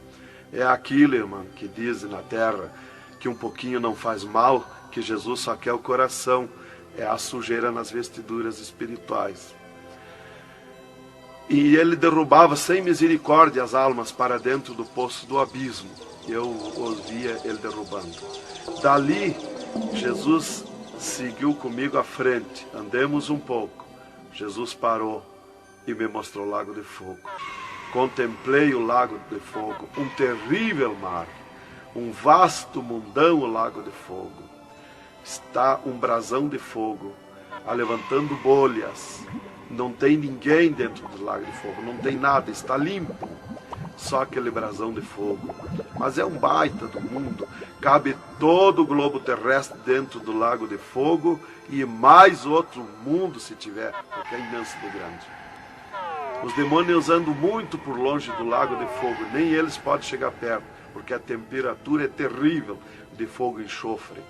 É aquilo, irmão, que dizem na terra, que um pouquinho não faz mal, que Jesus só quer o coração. É a sujeira nas vestiduras espirituais. E ele derrubava sem misericórdia as almas para dentro do poço do abismo. Eu ouvia ele derrubando. Dali, Jesus seguiu comigo à frente. Andemos um pouco. Jesus parou e me mostrou o lago de fogo. Contemplei o lago de fogo, um terrível mar, um vasto mundão o lago de fogo. Está um brasão de fogo, levantando bolhas. Não tem ninguém dentro do lago de fogo, não tem nada, está limpo. só aquele brasão de fogo. Mas é um baita do mundo. Cabe todo o globo terrestre dentro do lago de fogo e mais outro mundo se tiver, porque é imenso de grande. Os demônios andam muito por longe do lago de fogo, nem eles podem chegar perto, porque a temperatura é terrível de fogo e enxofre.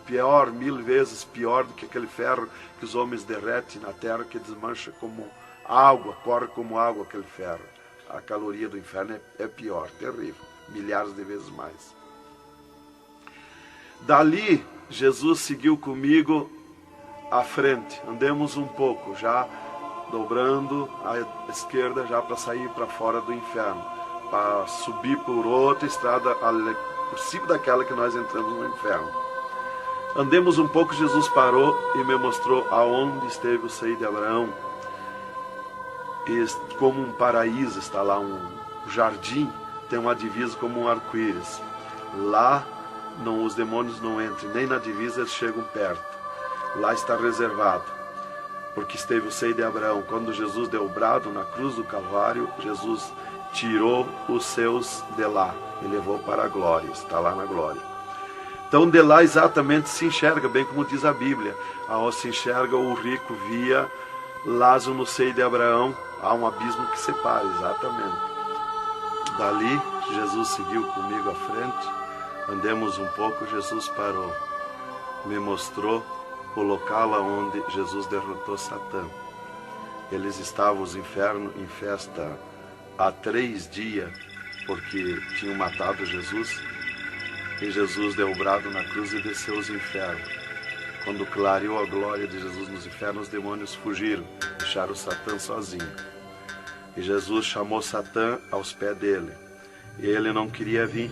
Pior, 1000 vezes pior do que aquele ferro que os homens derretem na terra, que desmancha como água, corre como água aquele ferro. A caloria do inferno é pior, terrível, milhares de vezes mais. Dali, Jesus seguiu comigo à frente. Andemos um pouco, já dobrando à esquerda, já para sair para fora do inferno, para subir por outra estrada, por cima daquela que nós entramos no inferno. Andemos um pouco, Jesus parou e me mostrou aonde esteve o seio de Abraão. E como um paraíso está lá, um jardim, tem uma divisa como um arco-íris. Lá os demônios não entram, nem na divisa eles chegam perto. Lá está reservado, porque esteve o seio de Abraão. Quando Jesus deu o brado na cruz do Calvário, Jesus tirou os seus de lá e levou para a glória, está lá na glória. Então de lá exatamente se enxerga, bem como diz a Bíblia, aonde se enxerga o rico via Lázaro no seio de Abraão, há um abismo que separa, exatamente. Dali Jesus seguiu comigo à frente, andemos um pouco, Jesus parou, me mostrou o local onde Jesus derrotou Satã. Eles estavam, os infernos, em festa há 3 dias, porque tinham matado Jesus, e Jesus deu o brado na cruz e desceu os infernos. Quando clareou a glória de Jesus nos infernos, os demônios fugiram, deixaram Satã sozinho. E Jesus chamou Satã aos pés dele, e ele não queria vir,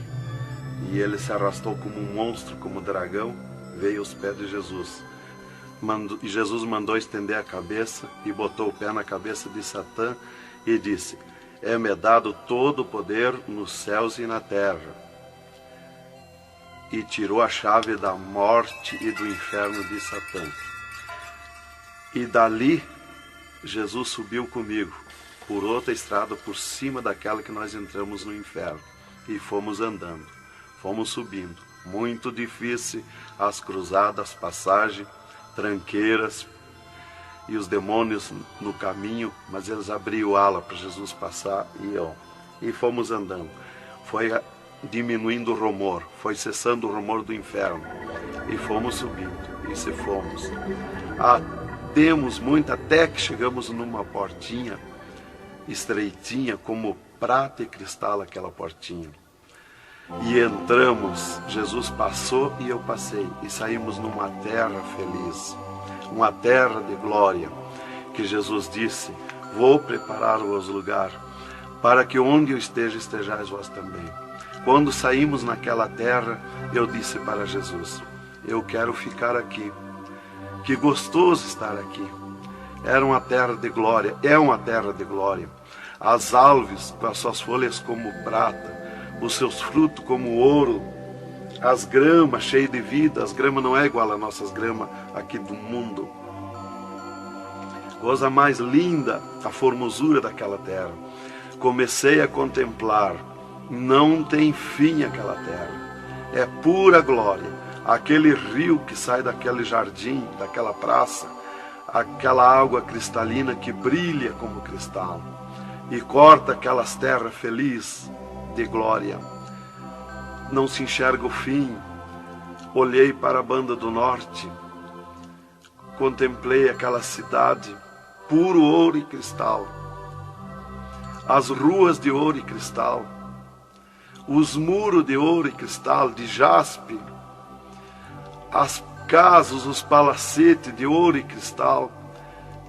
e ele se arrastou como um monstro, como um dragão, veio aos pés de Jesus. E Jesus mandou estender a cabeça e botou o pé na cabeça de Satã e disse: é-me dado todo o poder nos céus e na terra. E tirou a chave da morte e do inferno de Satã. E dali Jesus subiu comigo por outra estrada por cima daquela que nós entramos no inferno, e fomos andando, fomos subindo. Muito difícil as cruzadas, passagem, tranqueiras, e os demônios no caminho, mas eles abriam ala para Jesus passar e fomos andando. Foi diminuindo o rumor, foi cessando o rumor do inferno, e fomos subindo, e se fomos. Demos muito até que chegamos numa portinha estreitinha, como prata e cristal aquela portinha. E entramos, Jesus passou e eu passei, e saímos numa terra feliz, uma terra de glória, que Jesus disse: vou preparar-vos lugar, para que onde eu esteja, estejais vós também. Quando saímos naquela terra, eu disse para Jesus: eu quero ficar aqui, que gostoso estar aqui. Era uma terra de glória, é uma terra de glória. As árvores com as suas folhas como prata, os seus frutos como ouro, as gramas cheias de vida. As gramas não é igual às nossas gramas aqui do mundo. Coisa mais linda, a formosura daquela terra. Comecei a contemplar, não tem fim aquela terra, é pura glória. Aquele rio que sai daquele jardim, daquela praça, aquela água cristalina que brilha como cristal, e corta aquelas terras felizes de glória. Não se enxerga o fim. Olhei para a banda do norte, contemplei aquela cidade, puro ouro e cristal, as ruas de ouro e cristal, os muros de ouro e cristal, de jaspe, as casas, os palacetes de ouro e cristal.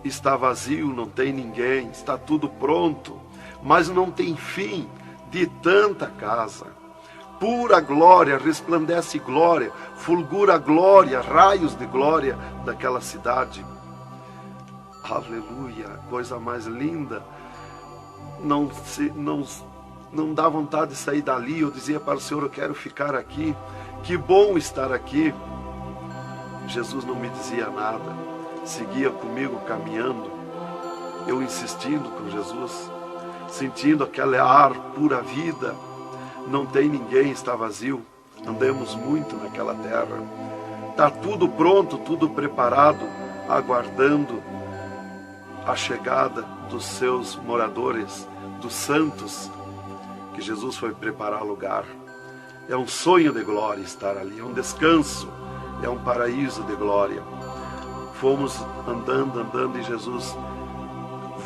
Está vazio, não tem ninguém, está tudo pronto, mas não tem fim de tanta casa. Pura glória, resplandece glória, fulgura glória, raios de glória daquela cidade. Aleluia, coisa mais linda. Não dá vontade de sair dali. Eu dizia para o Senhor: eu quero ficar aqui, que bom estar aqui. Jesus não me dizia nada, seguia comigo caminhando, eu insistindo com Jesus. sentindo aquele ar pura vida. Não tem ninguém, está vazio. Andamos muito naquela terra. Está tudo pronto, tudo preparado, aguardando a chegada dos seus moradores, dos santos, que Jesus foi preparar lugar. É um sonho de glória estar ali, é um descanso, é um paraíso de glória. Fomos andando e Jesus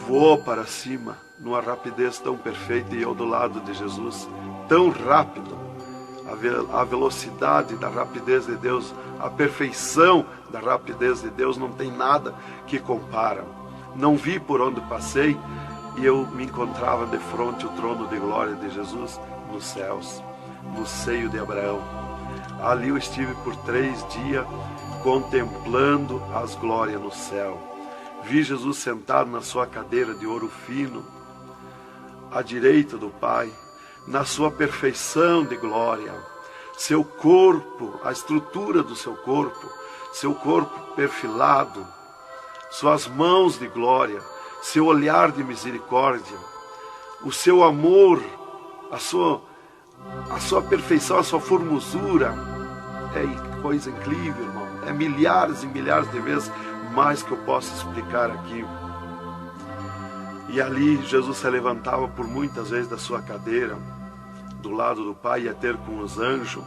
voou para cima, numa rapidez tão perfeita, e eu do lado de Jesus, tão rápido. A velocidade da rapidez de Deus, a perfeição da rapidez de Deus, não tem nada que compara. Não vi por onde passei, e eu me encontrava de frente ao trono de glória de Jesus nos céus, no seio de Abraão. Ali eu estive por 3 dias contemplando as glórias no céu. Vi Jesus sentado na sua cadeira de ouro fino, à direita do Pai, na sua perfeição de glória. Seu corpo, a estrutura do seu corpo perfilado, suas mãos de glória, seu olhar de misericórdia, o seu amor, a sua perfeição, a sua formosura. É coisa incrível, irmão. É milhares e milhares de vezes mais que eu posso explicar aqui. E ali Jesus se levantava por muitas vezes da sua cadeira, do lado do Pai, ia ter com os anjos,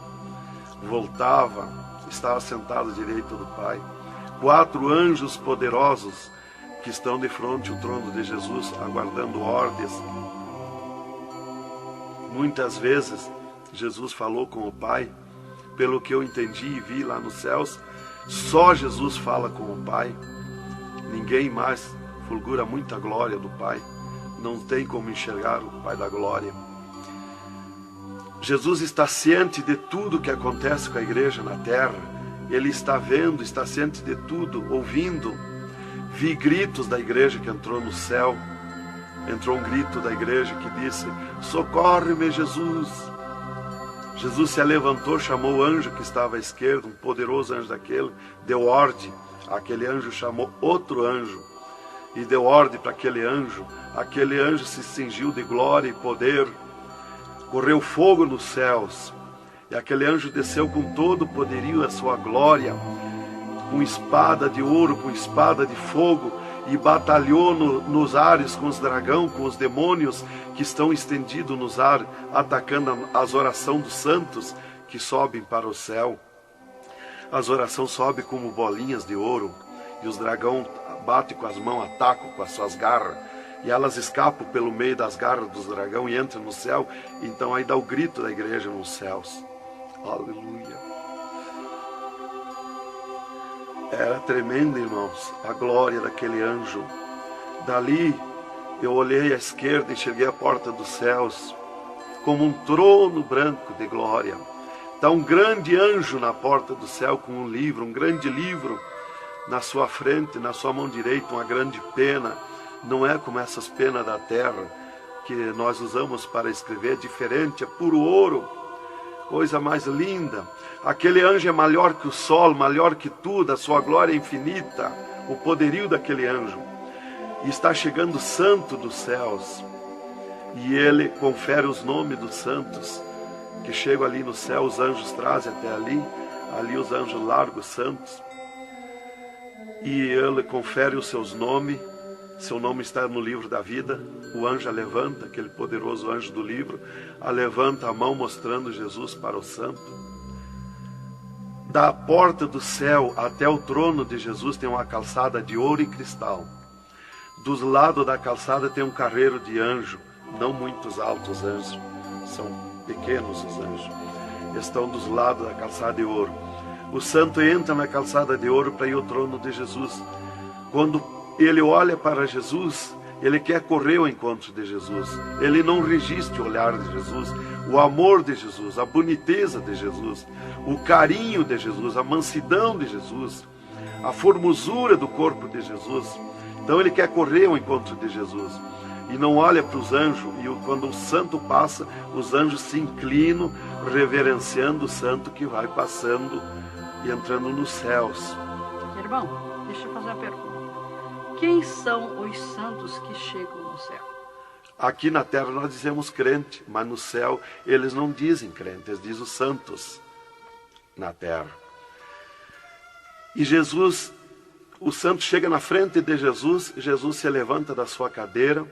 voltava, estava sentado à direita do Pai. 4 anjos poderosos que estão de frente ao trono de Jesus, aguardando ordens. Muitas vezes Jesus falou com o Pai, pelo que eu entendi e vi lá nos céus, só Jesus fala com o Pai. Ninguém mais fulgura muita glória do Pai. Não tem como enxergar o Pai da glória. Jesus está ciente de tudo que acontece com a igreja na terra. Ele está vendo, está ciente de tudo, ouvindo. Vi gritos da igreja que entrou no céu. Entrou um grito da igreja que disse: socorre-me, Jesus. Jesus se levantou, chamou o anjo que estava à esquerda, um poderoso anjo daquele, deu ordem. Aquele anjo chamou outro anjo e deu ordem para aquele anjo. Aquele anjo se cingiu de glória e poder. Correu fogo nos céus. E aquele anjo desceu com todo o poderio a sua glória, com espada de ouro, com espada de fogo, e batalhou nos ares com os dragões, com os demônios que estão estendidos nos ares, atacando as orações dos santos que sobem para o céu. As orações sobem como bolinhas de ouro, e os dragões batem com as mãos, atacam com as suas garras, e elas escapam pelo meio das garras dos dragões e entram no céu. Então aí dá o grito da igreja nos céus. Aleluia. Era tremendo, irmãos, a glória daquele anjo. Dali eu olhei à esquerda e enxerguei a porta dos céus, como um trono branco de glória. Está um grande anjo na porta do céu com um livro, um grande livro na sua frente, na sua mão direita, uma grande pena. Não é como essas penas da terra que nós usamos para escrever, é diferente, é puro ouro, coisa mais linda. Aquele anjo é maior que o sol, maior que tudo, a sua glória é infinita, o poderio daquele anjo. E está chegando o santo dos céus, e ele confere os nomes dos santos, que chegam ali no céu, os anjos trazem até ali os anjos largos santos, e ele confere os seus nomes. Seu nome está no livro da vida. O anjo a levanta, aquele poderoso anjo do livro, a levanta a mão mostrando Jesus para o santo. Da porta do céu até o trono de Jesus tem uma calçada de ouro e cristal. Dos lados da calçada tem um carreiro de anjo, não muitos altos anjos, são pequenos os anjos. Estão dos lados da calçada de ouro. O santo entra na calçada de ouro para ir ao trono de Jesus. Quando ele olha para Jesus, ele quer correr ao encontro de Jesus. Ele não resiste o olhar de Jesus, o amor de Jesus, a boniteza de Jesus, o carinho de Jesus, a mansidão de Jesus, a formosura do corpo de Jesus. Então ele quer correr ao encontro de Jesus e não olha para os anjos. E quando o santo passa, os anjos se inclinam, reverenciando o santo que vai passando e entrando nos céus. Irmão, deixa eu fazer uma pergunta. Quem são os santos que chegam no céu? Aqui na terra nós dizemos crente, mas no céu eles não dizem crente, eles dizem os santos na terra. E Jesus, o santo chega na frente de Jesus, Jesus se levanta da sua cadeira,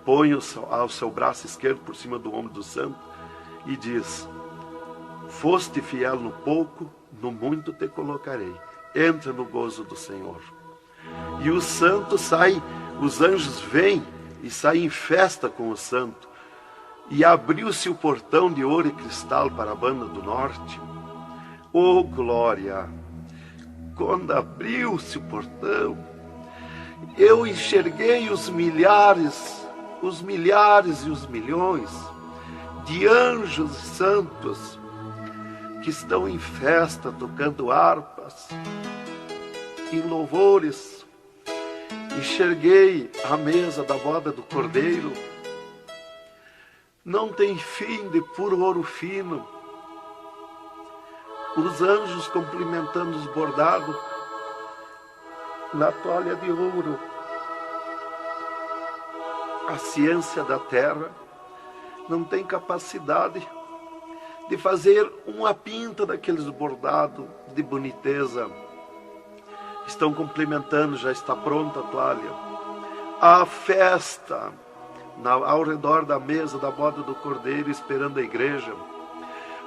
põe o seu braço esquerdo por cima do ombro do santo e diz: foste fiel no pouco, no muito te colocarei. Entra no gozo do Senhor. E o santo sai, os anjos vêm e saem em festa com o santo. E abriu-se o portão de ouro e cristal para a banda do norte. Oh, glória! Quando abriu-se o portão, eu enxerguei os milhares e os milhões de anjos e santos que estão em festa, tocando harpas, em louvores. Enxerguei a mesa da boda do Cordeiro, não tem fim, de puro ouro fino. Os anjos cumprimentando os bordados na toalha de ouro. A ciência da terra não tem capacidade de fazer uma pinta daqueles bordados de boniteza. Estão cumprimentando, já está pronta a toalha. A festa ao redor da mesa da boda do Cordeiro, esperando a igreja.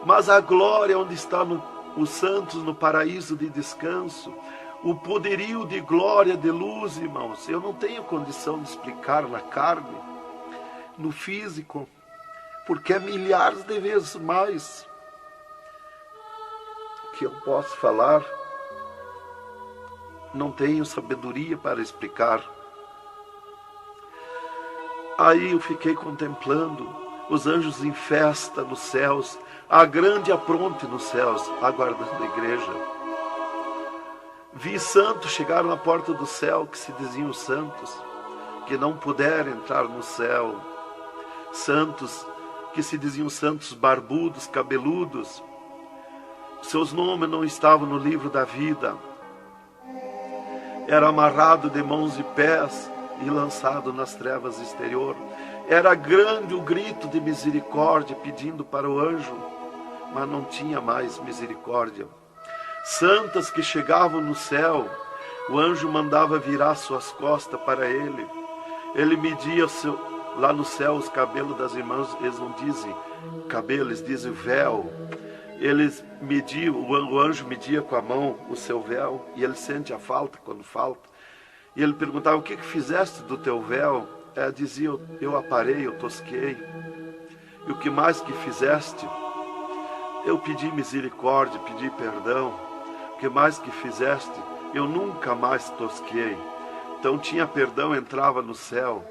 Mas a glória onde estão os santos no paraíso de descanso, o poderio de glória, de luz, irmãos, eu não tenho condição de explicar na carne, no físico, porque é milhares de vezes mais que eu posso falar. Não tenho sabedoria para explicar. Aí eu fiquei contemplando os anjos em festa nos céus, a grande apronte nos céus, aguardando a igreja. Vi santos chegar na porta do céu, que se diziam santos, que não puderam entrar no céu. Santos que se diziam santos barbudos, cabeludos. Seus nomes não estavam no livro da vida. Era amarrado de mãos e pés e lançado nas trevas exterior. Era grande o grito de misericórdia pedindo para o anjo, mas não tinha mais misericórdia. Santas que chegavam no céu, o anjo mandava virar suas costas para ele. Ele media lá no céu os cabelos das irmãs, eles não dizem cabelo, eles dizem véu. Eles mediam, o anjo media com a mão o seu véu, e ele sente a falta quando falta. E ele perguntava: o que fizeste do teu véu? Ela dizia: eu aparei, eu tosquei. E o que mais que fizeste? Eu pedi misericórdia, pedi perdão. O que mais que fizeste? Eu nunca mais tosquei. Então tinha perdão, entrava no céu.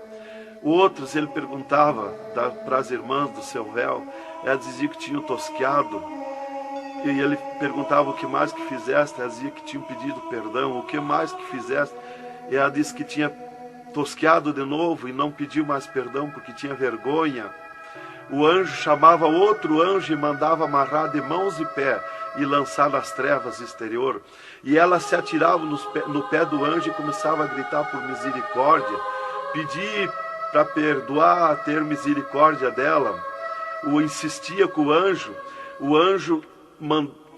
Outros ele perguntava para as irmãs do seu véu, elas diziam que tinham tosqueado. E ele perguntava: o que mais que fizeste? Ela dizia que tinham pedido perdão. O que mais que fizeste? E ela disse que tinha tosqueado de novo e não pediu mais perdão porque tinha vergonha. O anjo chamava outro anjo e mandava amarrar de mãos e pé e lançar nas trevas exterior. E ela se atirava no pé do anjo e começava a gritar por misericórdia, pedir para perdoar, ter misericórdia dela. Insistia com o anjo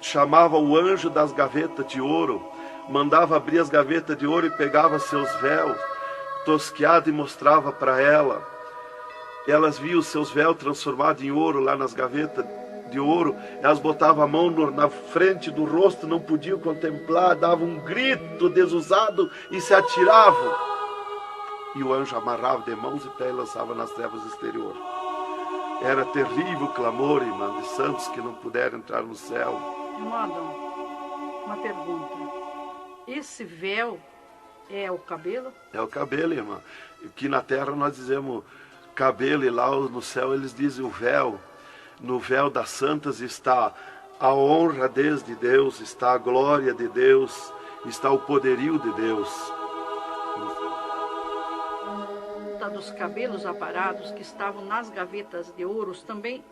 chamava o anjo das gavetas de ouro, mandava abrir as gavetas de ouro e pegava seus véus tosqueados e mostrava para ela. Elas viam os seus véus transformados em ouro lá nas gavetas de ouro. Elas botavam a mão na frente do rosto, não podiam contemplar, davam um grito desusado e se atiravam. E o anjo amarrava de mãos e pés e lançava nas trevas exterior. Era terrível o clamor, irmã, de santos que não puderam entrar no céu. Irmão Adão, uma pergunta. Esse véu é o cabelo? É o cabelo, irmã. Aqui na terra nós dizemos cabelo, e lá no céu eles dizem o véu. No véu das santas está a honra de Deus, está a glória de Deus, está o poderio de Deus. volta dos cabelos aparados que estavam nas gavetas de ouros também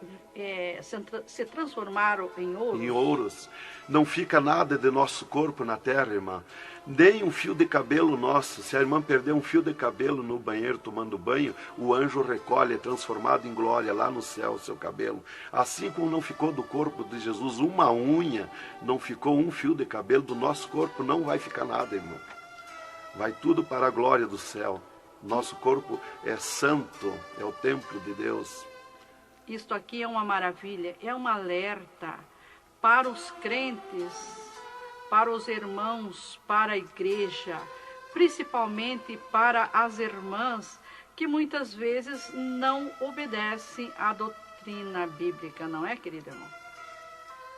se transformaram em ouros? Em ouros. Não fica nada de nosso corpo na terra, irmã. Nem um fio de cabelo nosso. Se a irmã perder um fio de cabelo no banheiro tomando banho, o anjo recolhe, é transformado em glória lá no céu o seu cabelo. Assim como não ficou do corpo de Jesus uma unha, não ficou um fio de cabelo, do nosso corpo não vai ficar nada, irmão. Vai tudo para a glória do céu. Nosso corpo é santo, é o templo de Deus. Isto aqui é uma maravilha, é um alerta para os crentes, para os irmãos, para a igreja, principalmente para as irmãs que muitas vezes não obedecem à doutrina bíblica, não é, querido irmão?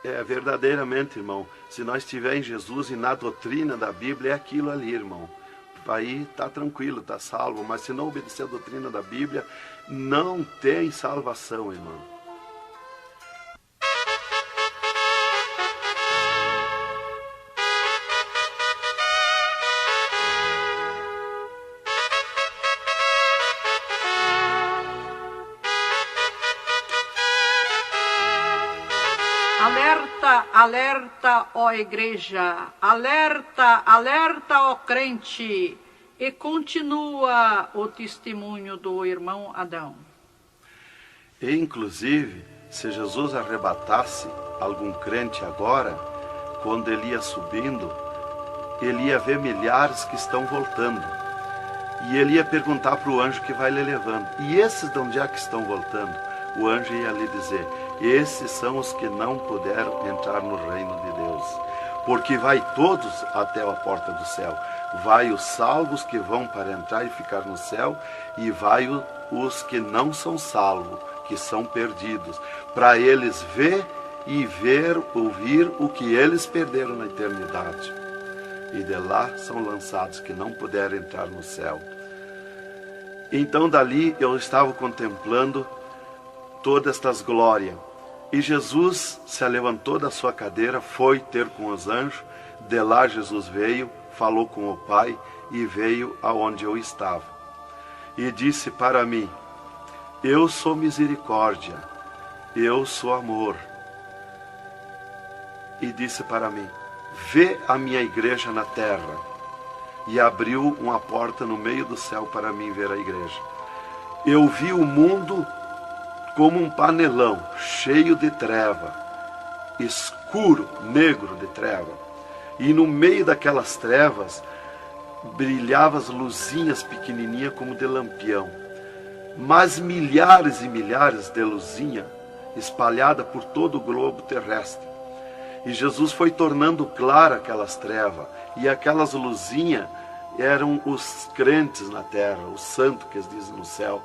É, verdadeiramente, irmão. Se nós estivermos em Jesus e na doutrina da Bíblia, é aquilo ali, irmão. Aí está tranquilo, está salvo. Mas se não obedecer a doutrina da Bíblia, não tem salvação, irmão. Alerta, alerta, ó igreja, alerta, alerta, ó crente. E continua o testemunho do irmão Adão. E, inclusive, se Jesus arrebatasse algum crente agora, quando ele ia subindo, ele ia ver milhares que estão voltando. E ele ia perguntar para o anjo que vai lhe levando. E esses de onde é que estão voltando? O anjo ia lhe dizer: esses são os que não puderam entrar no reino de Deus. Porque vai todos até a porta do céu. Vai os salvos que vão para entrar e ficar no céu, e vai os que não são salvos, que são perdidos, para eles ver, ouvir o que eles perderam na eternidade. E de lá são lançados que não puderam entrar no céu. Então dali eu estava contemplando todas estas glórias. E Jesus se levantou da sua cadeira, foi ter com os anjos. De lá Jesus veio, falou com o Pai e veio aonde eu estava. E disse para mim: eu sou misericórdia, eu sou amor. E disse para mim: vê a minha igreja na terra. E abriu uma porta no meio do céu para mim ver a igreja. Eu vi o mundo como um panelão, cheio de treva, escuro, negro de treva. E no meio daquelas trevas, brilhavam as luzinhas pequenininhas como de lampião. Mas milhares e milhares de luzinhas espalhadas por todo o globo terrestre. E Jesus foi tornando clara aquelas trevas. E aquelas luzinhas eram os crentes na terra, os santos que eles dizem no céu.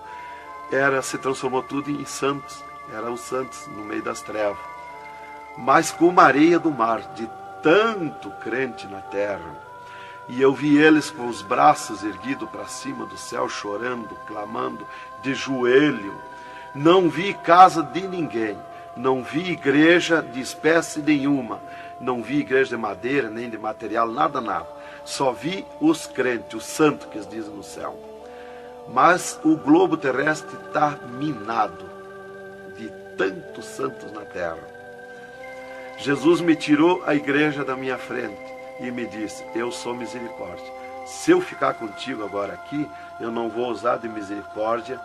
Se transformou tudo em santos. Eram os santos no meio das trevas. Mas como a areia do mar, de tanto crente na terra. E eu vi eles com os braços erguidos para cima do céu, chorando, clamando, de joelho. Não vi casa de ninguém. Não vi igreja de espécie nenhuma. Não vi igreja de madeira, nem de material, nada, nada. Só vi os crentes, os santos que eles dizem no céu. Mas o globo terrestre está minado de tantos santos na terra. Jesus me tirou a igreja da minha frente e me disse: eu sou misericórdia. Se eu ficar contigo agora aqui, eu não vou usar de misericórdia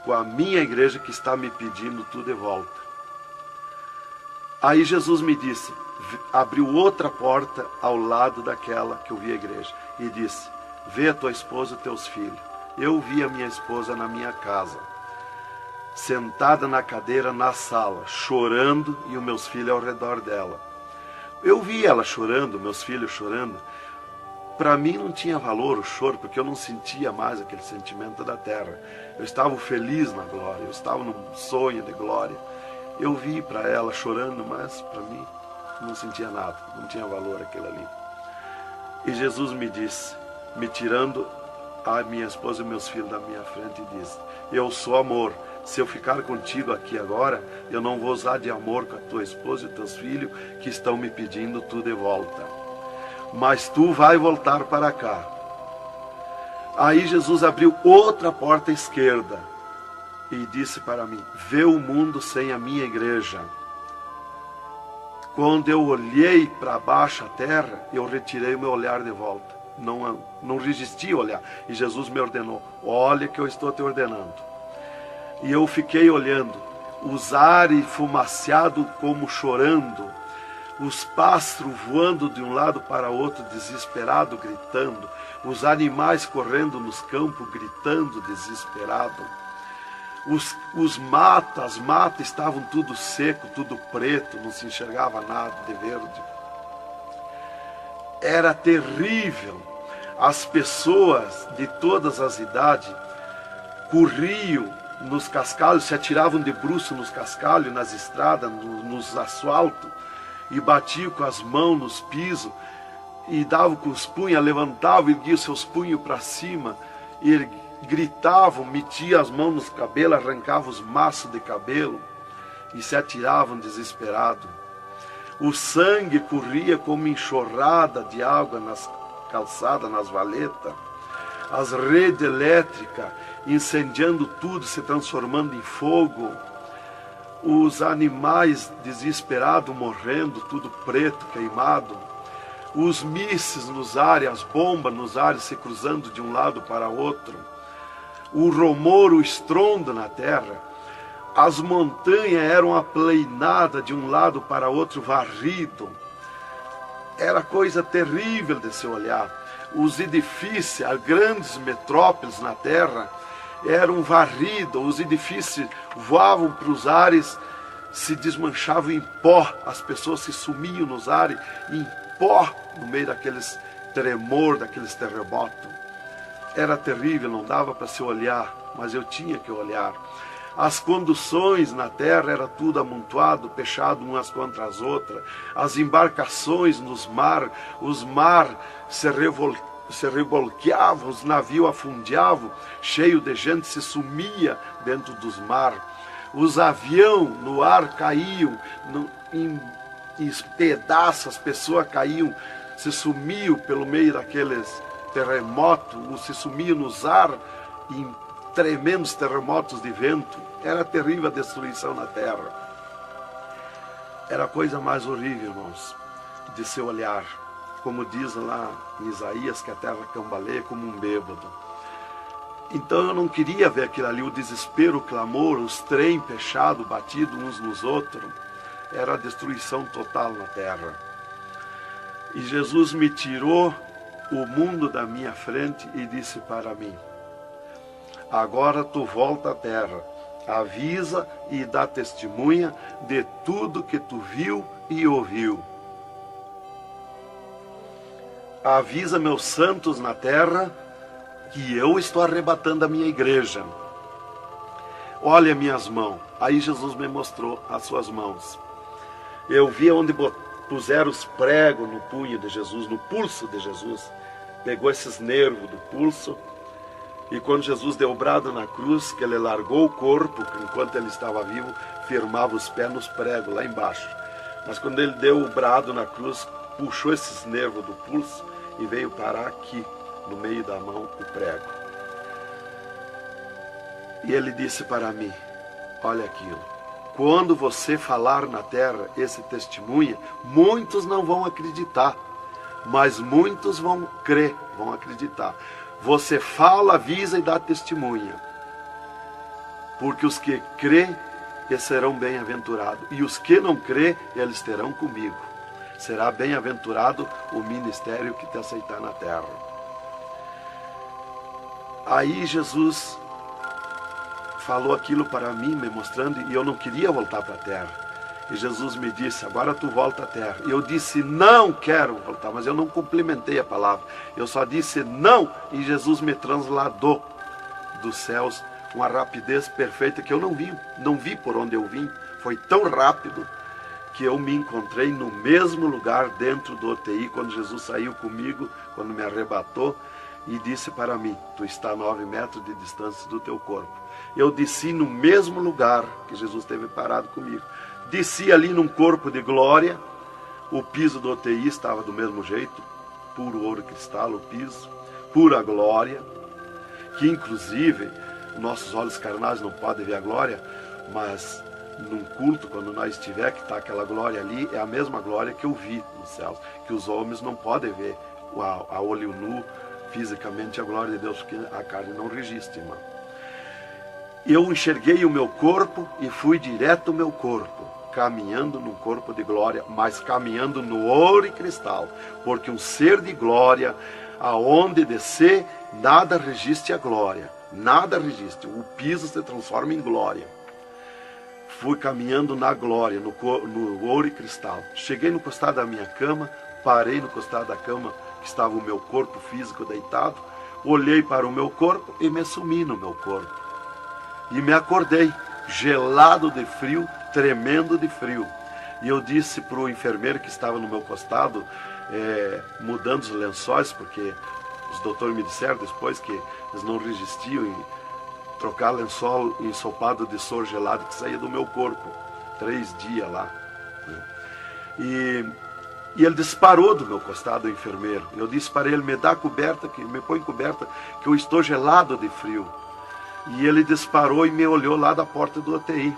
com a minha igreja que está me pedindo tudo de volta. Aí Jesus me disse, abriu outra porta ao lado daquela que eu vi a igreja e disse: vê a tua esposa e teus filhos. Eu vi a minha esposa na minha casa, sentada na cadeira na sala, chorando, e os meus filhos ao redor dela. Eu vi ela chorando, meus filhos chorando. Para mim não tinha valor o choro, porque eu não sentia mais aquele sentimento da terra. Eu estava feliz na glória, eu estava num sonho de glória. Eu vi para ela chorando, mas para mim não sentia nada, não tinha valor aquilo ali. E Jesus me disse, me tirando a minha esposa e meus filhos da minha frente, e disse: eu sou amor. Se eu ficar contigo aqui agora, eu não vou usar de amor com a tua esposa e teus filhos que estão me pedindo tu de volta. Mas tu vai voltar para cá. Aí Jesus abriu outra porta à esquerda e disse para mim: vê o mundo sem a minha igreja. Quando eu olhei para baixo a terra, eu retirei o meu olhar de volta. Não resisti a olhar. E Jesus me ordenou: olha que eu estou te ordenando. E eu fiquei olhando, os ares fumaciados como chorando, os pássaros voando de um lado para outro, desesperado, gritando, os animais correndo nos campos, gritando, desesperado. As matas estavam tudo seco, tudo preto, não se enxergava nada de verde. Era terrível. As pessoas de todas as idades corriam nos cascalhos, se atiravam de bruços nos cascalhos, nas estradas, nos asfaltos, e batiam com as mãos nos pisos, e davam com os punhos, levantavam, erguiam seus punhos para cima, e gritavam, metiam as mãos nos cabelos, arrancavam os maços de cabelo, e se atiravam desesperados. O sangue corria como enxurrada de água nas calçadas, nas valetas. As redes elétricas incendiando tudo, se transformando em fogo. Os animais desesperados morrendo, tudo preto, queimado. Os mísseis nos ares, as bombas nos ares se cruzando de um lado para outro. O rumor, o estrondo na terra. As montanhas eram aplainadas de um lado para outro, varrido. Era coisa terrível de se olhar. Os edifícios, as grandes metrópoles na terra, eram varridos. Os edifícios voavam para os ares, se desmanchavam em pó. As pessoas se sumiam nos ares em pó, no meio daqueles tremor, daqueles terremotos. Era terrível, não dava para se olhar, mas eu tinha que olhar. As conduções na terra era tudo amontoado, fechado umas contra as outras. As embarcações nos mar, os mar se revolqueavam, os navios afundiavam, cheio de gente, se sumia dentro dos mar. Os aviões no ar caíam em pedaços, as pessoas caíam, se sumiam pelo meio daqueles terremotos, se sumiam nos ar em tremendos terremotos de vento. Era terrível a destruição na terra. Era a coisa mais horrível, irmãos, de se olhar. Como diz lá em Isaías, que a terra cambaleia como um bêbado. Então eu não queria ver aquilo ali, o desespero, o clamor, os trem fechados, batidos uns nos outros. Era a destruição total na terra. E Jesus me tirou o mundo da minha frente e disse para mim: agora tu volta à terra, avisa e dá testemunha de tudo que tu viu e ouviu. Avisa meus santos na terra que eu estou arrebatando a minha igreja. Olha minhas mãos. Aí Jesus me mostrou as suas mãos. Eu vi onde puseram os pregos no punho de Jesus, no pulso de Jesus. Pegou esses nervos do pulso. E quando Jesus deu o brado na cruz, que ele largou o corpo, enquanto ele estava vivo, firmava os pés nos pregos lá embaixo. Mas quando ele deu o brado na cruz, puxou esses nervos do pulso e veio parar aqui, no meio da mão, o prego. E ele disse para mim: olha aquilo, quando você falar na terra esse testemunho, muitos não vão acreditar, mas muitos vão crer, vão acreditar. Você fala, avisa e dá testemunha. Porque os que crêem, eles serão bem-aventurados. E os que não crêem, eles terão comigo. Será bem-aventurado o ministério que te aceitar na terra. Aí Jesus falou aquilo para mim, me mostrando, e eu não queria voltar para a terra. E Jesus me disse: agora tu volta à terra. E eu disse: não quero voltar, mas eu não complementei a palavra. Eu só disse não, e Jesus me transladou dos céus com uma rapidez perfeita que eu não vi por onde eu vim. Foi tão rápido que eu me encontrei no mesmo lugar dentro do UTI, quando Jesus saiu comigo, quando me arrebatou, e disse para mim: tu está a 9 metros de distância do teu corpo. Eu desci no mesmo lugar que Jesus esteve parado comigo. Desci ali num corpo de glória. O piso do UTI estava do mesmo jeito, puro ouro cristal o piso, pura glória. que inclusive nossos olhos carnais não podem ver a glória, mas num culto, quando nós estiver, que está aquela glória ali, é a mesma glória que eu vi nos céus, que os homens não podem ver a olho nu, fisicamente, a glória de Deus, porque a carne não resiste, irmão. Eu enxerguei o meu corpo e fui direto ao meu corpo, caminhando num corpo de glória, mas caminhando no ouro e cristal, porque um ser de glória, aonde descer, nada resiste a glória, nada resiste, o piso se transforma em glória. Fui caminhando na glória, no ouro e cristal. Cheguei no costado da minha cama, parei no costado da cama, que estava o meu corpo físico deitado, olhei para o meu corpo e me sumi no meu corpo. E me acordei, gelado de frio, tremendo de frio. E eu disse para o enfermeiro que estava no meu costado, mudando os lençóis, porque os doutores me disseram depois que eles não resistiam em trocar lençol ensopado de soro gelado que saía do meu corpo. 3 dias lá. E ele disparou do meu costado, o enfermeiro. Eu disse para ele, me dá coberta, me põe coberta, que eu estou gelado de frio. E ele disparou e me olhou lá da porta do UTI.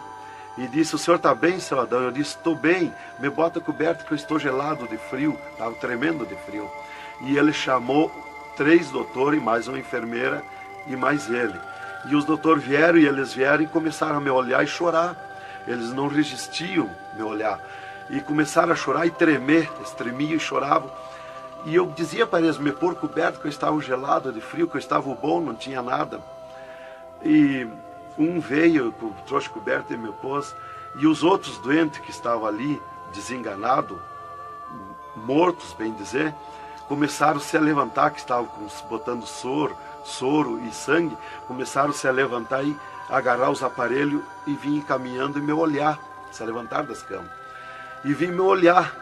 E disse, o senhor está bem, seu Adão? Eu disse, estou bem, me bota coberta que eu estou gelado de frio. Estava tremendo de frio. E ele chamou 3 doutores, mais uma enfermeira e mais ele. E os doutores vieram, e eles vieram e começaram a me olhar e chorar. Eles não resistiam me olhar. E começaram a chorar e tremer, eles tremiam e choravam. E eu dizia para eles me pôr coberto, que eu estava gelado de frio, que eu estava bom, não tinha nada. E um veio, trouxe coberto e me pôs. E os outros doentes que estavam ali, desenganados, mortos, bem dizer, começaram a se levantar, que estavam botando soro e sangue, começaram a se levantar e agarrar os aparelhos e vir caminhando e me olhar, se levantar das camas. E vim me olhar.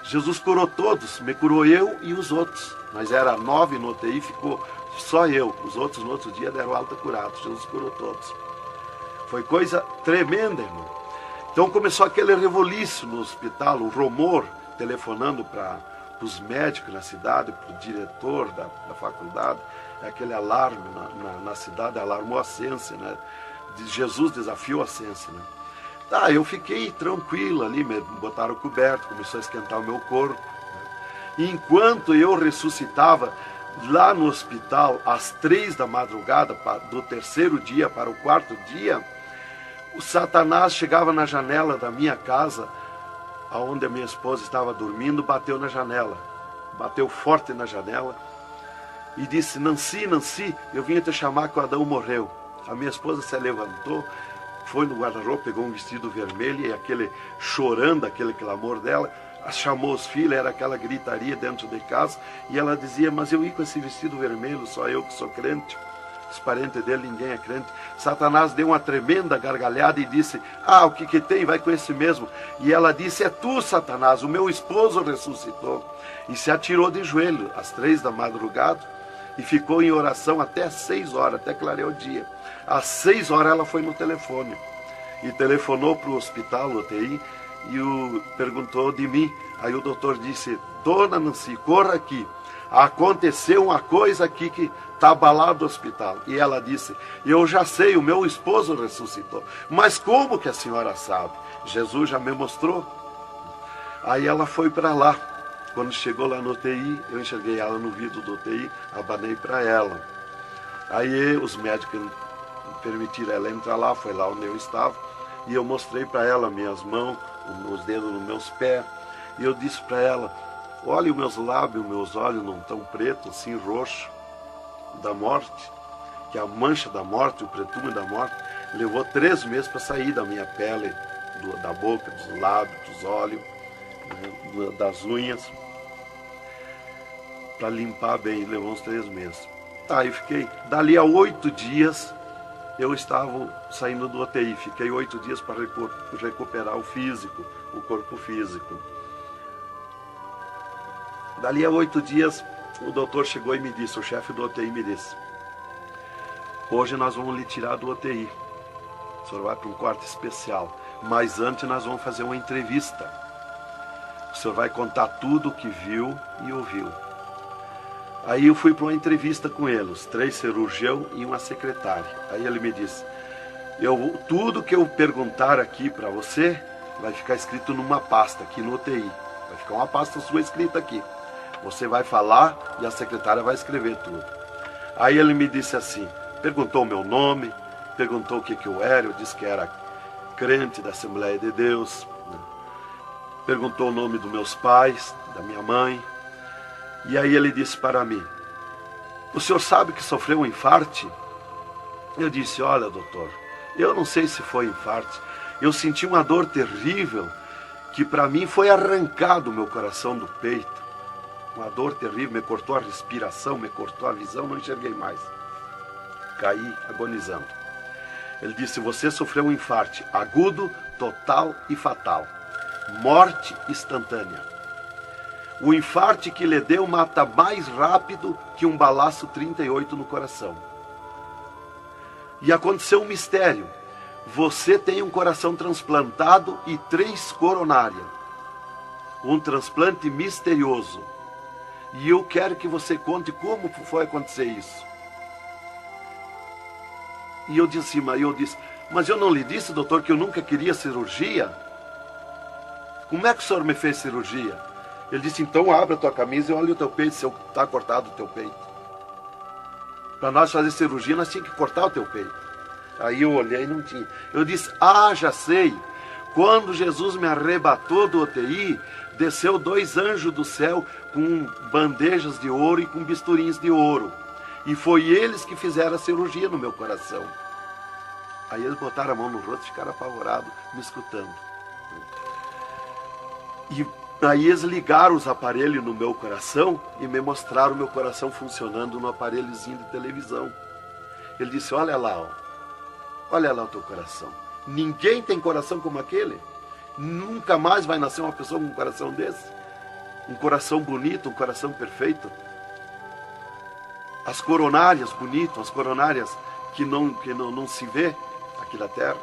Jesus curou todos, me curou eu e os outros. Mas era 9 no UTI, ficou só eu. Os outros no outro dia deram alta curados. Jesus curou todos. Foi coisa tremenda, irmão. Então começou aquele revoluíço no hospital, o rumor, telefonando para os médicos na cidade, para o diretor da faculdade, aquele alarme na cidade, alarmou a ciência, né? Jesus desafiou a ciência, né? Tá, eu fiquei tranquilo ali, me botaram coberto, começou a esquentar o meu corpo, né? E enquanto eu ressuscitava lá no hospital, às 3 da madrugada, do 3º dia para o 4º dia, o Satanás chegava na janela da minha casa, onde a minha esposa estava dormindo, bateu na janela, bateu forte na janela, e disse, Nancy, Nancy, eu vim te chamar que o Adão morreu. A minha esposa se levantou, foi no guarda-roupa, pegou um vestido vermelho, e aquele chorando, aquele clamor dela, chamou os filhos, era aquela gritaria dentro de casa, e ela dizia, mas eu ia com esse vestido vermelho, só eu que sou crente, os parentes dele, ninguém é crente. Satanás deu uma tremenda gargalhada e disse, o que tem, vai com esse mesmo. E ela disse, é tu, Satanás, o meu esposo ressuscitou. E se atirou de joelho, às 3 da madrugada, e ficou em oração até 6 horas, até clarear o dia. Às 6 horas ela foi no telefone, e telefonou para o hospital, o UTI, e perguntou de mim. Aí o doutor disse, dona Nancy, corra aqui, aconteceu uma coisa aqui que está abalado o hospital. E ela disse, eu já sei, o meu esposo ressuscitou. Mas como que a senhora sabe? Jesus já me mostrou. Aí ela foi para lá. Quando chegou lá no UTI, eu enxerguei ela no vidro do UTI, abanei para ela. Aí os médicos permitiram ela entrar lá, foi lá onde eu estava, e eu mostrei para ela minhas mãos, os dedos nos meus pés, e eu disse para ela, olha os meus lábios, meus olhos não estão pretos, assim roxo, da morte, que a mancha da morte, o pretume da morte, levou 3 meses para sair da minha pele, da boca, dos lábios, dos olhos, das unhas, para limpar bem, levou uns 3 meses. Tá, eu fiquei, dali a 8 dias, eu estava saindo do UTI, fiquei 8 dias para recuperar o físico, o corpo físico. Dali a 8 dias, o doutor chegou e me disse, o chefe do UTI me disse, hoje nós vamos lhe tirar do UTI, o senhor vai para um quarto especial, mas antes nós vamos fazer uma entrevista. O senhor vai contar tudo o que viu e ouviu. Aí eu fui para uma entrevista com ele, os 3 cirurgiões e uma secretária. Aí ele me disse, tudo que eu perguntar aqui para você vai ficar escrito numa pasta aqui no UTI. Vai ficar uma pasta sua escrita aqui. Você vai falar e a secretária vai escrever tudo. Aí ele me disse assim, perguntou o meu nome, perguntou o que eu era, eu disse que era crente da Assembleia de Deus, né? Perguntou o nome dos meus pais, da minha mãe. E aí ele disse para mim, o senhor sabe que sofreu um infarte? Eu disse, olha doutor, eu não sei se foi infarte, eu senti uma dor terrível, que para mim foi arrancado o meu coração do peito. Uma dor terrível, me cortou a respiração, me cortou a visão, não enxerguei mais. Caí agonizando. Ele disse, você sofreu um infarte agudo, total e fatal. Morte instantânea. O infarte que lhe deu mata mais rápido que um balaço 38 no coração. E aconteceu um mistério. Você tem um coração transplantado e 3 coronárias. Um transplante misterioso. E eu quero que você conte como foi acontecer isso. E eu disse, mas eu não lhe disse, doutor, que eu nunca queria cirurgia? Como é que o senhor me fez cirurgia? Ele disse, então abre a tua camisa e olha o teu peito, se está cortado o teu peito. Para nós fazer cirurgia, nós tínhamos que cortar o teu peito. Aí eu olhei e não tinha. Eu disse, já sei. Quando Jesus me arrebatou do UTI, desceu 2 anjos do céu com bandejas de ouro e com bisturins de ouro. E foi eles que fizeram a cirurgia no meu coração. Aí eles botaram a mão no rosto e ficaram apavorados, me escutando. E aí eles ligaram os aparelhos no meu coração e me mostraram o meu coração funcionando no aparelhozinho de televisão. Ele disse, olha lá o teu coração. Ninguém tem coração como aquele. Nunca mais vai nascer uma pessoa com um coração desse. Um coração bonito, um coração perfeito. As coronárias bonitas, as coronárias que não se vê aqui na terra.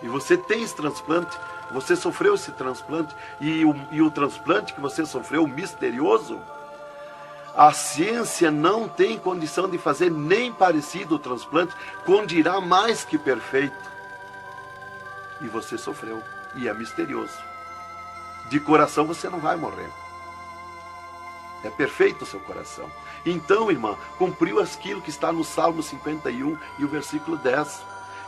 E você tem esse transplante, você sofreu esse transplante, e o transplante que você sofreu, misterioso, a ciência não tem condição de fazer nem parecido o transplante, com dirá mais que perfeito. E você sofreu, e é misterioso. De coração você não vai morrer. É perfeito o seu coração. Então, irmã, cumpriu aquilo que está no Salmo 51 e o versículo 10.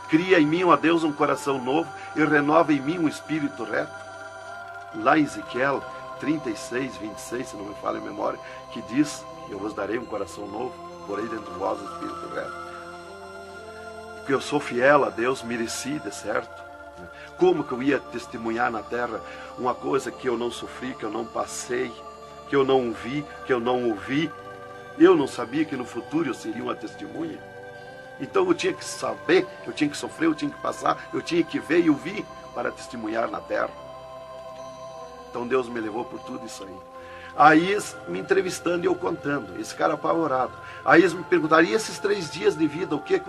Cria em mim, ó Deus, um coração novo e renova em mim um espírito reto. Lá em Ezequiel 36, 26, se não me falha a memória, que diz, eu vos darei um coração novo, porei dentro de vós um espírito reto. Porque eu sou fiel a Deus, mereci, de certo. Como que eu ia testemunhar na terra uma coisa que eu não sofri, que eu não passei, que eu não vi, que eu não ouvi? Eu não sabia que no futuro eu seria uma testemunha. Então eu tinha que saber, eu tinha que sofrer, eu tinha que passar, eu tinha que ver e ouvir para testemunhar na terra. Então Deus me levou por tudo isso aí. Aí eles me entrevistando e eu contando, esse cara apavorado. Aí eles me perguntaram, e esses 3 dias de vida, o que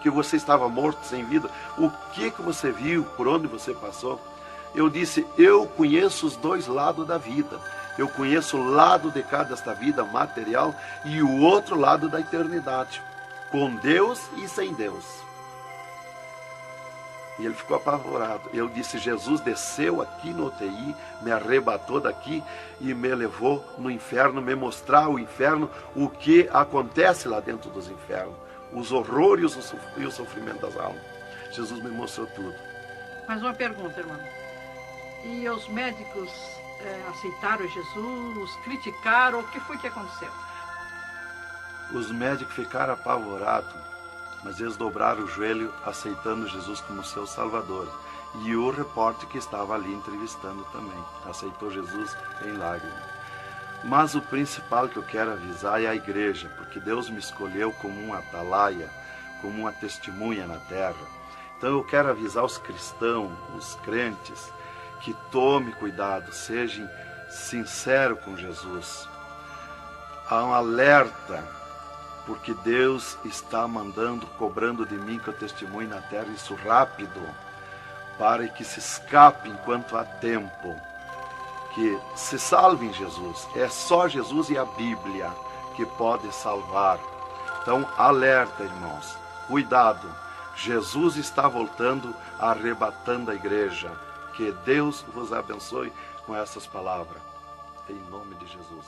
você estava morto, sem vida? O que você viu, por onde você passou? Eu disse, eu conheço os 2 lados da vida. Eu conheço o lado de cá desta vida material e o outro lado da eternidade. Com Deus e sem Deus. E ele ficou apavorado. Eu disse, Jesus desceu aqui no UTI, me arrebatou daqui e me levou no inferno, me mostrar o inferno, o que acontece lá dentro dos infernos, os horrores e o sofrimento das almas. Jesus me mostrou tudo. Mais uma pergunta, irmão. E os médicos aceitaram Jesus, criticaram, o que foi que aconteceu? Os médicos ficaram apavorados, mas eles dobraram o joelho aceitando Jesus como seu Salvador. E o repórter que estava ali entrevistando também aceitou Jesus em lágrimas. Mas o principal que eu quero avisar é a igreja, porque Deus me escolheu como uma atalaia, como uma testemunha na terra. Então eu quero avisar os cristãos, os crentes, que tome cuidado, seja sincero com Jesus. Há um alerta, porque Deus está cobrando de mim que eu testemunhe na terra isso rápido, para que se escape enquanto há tempo, que se salve em Jesus. É só Jesus e a Bíblia. que pode salvar. Então, alerta, irmãos, cuidado, Jesus está voltando, arrebatando a igreja. Que Deus vos abençoe com essas palavras. Em nome de Jesus.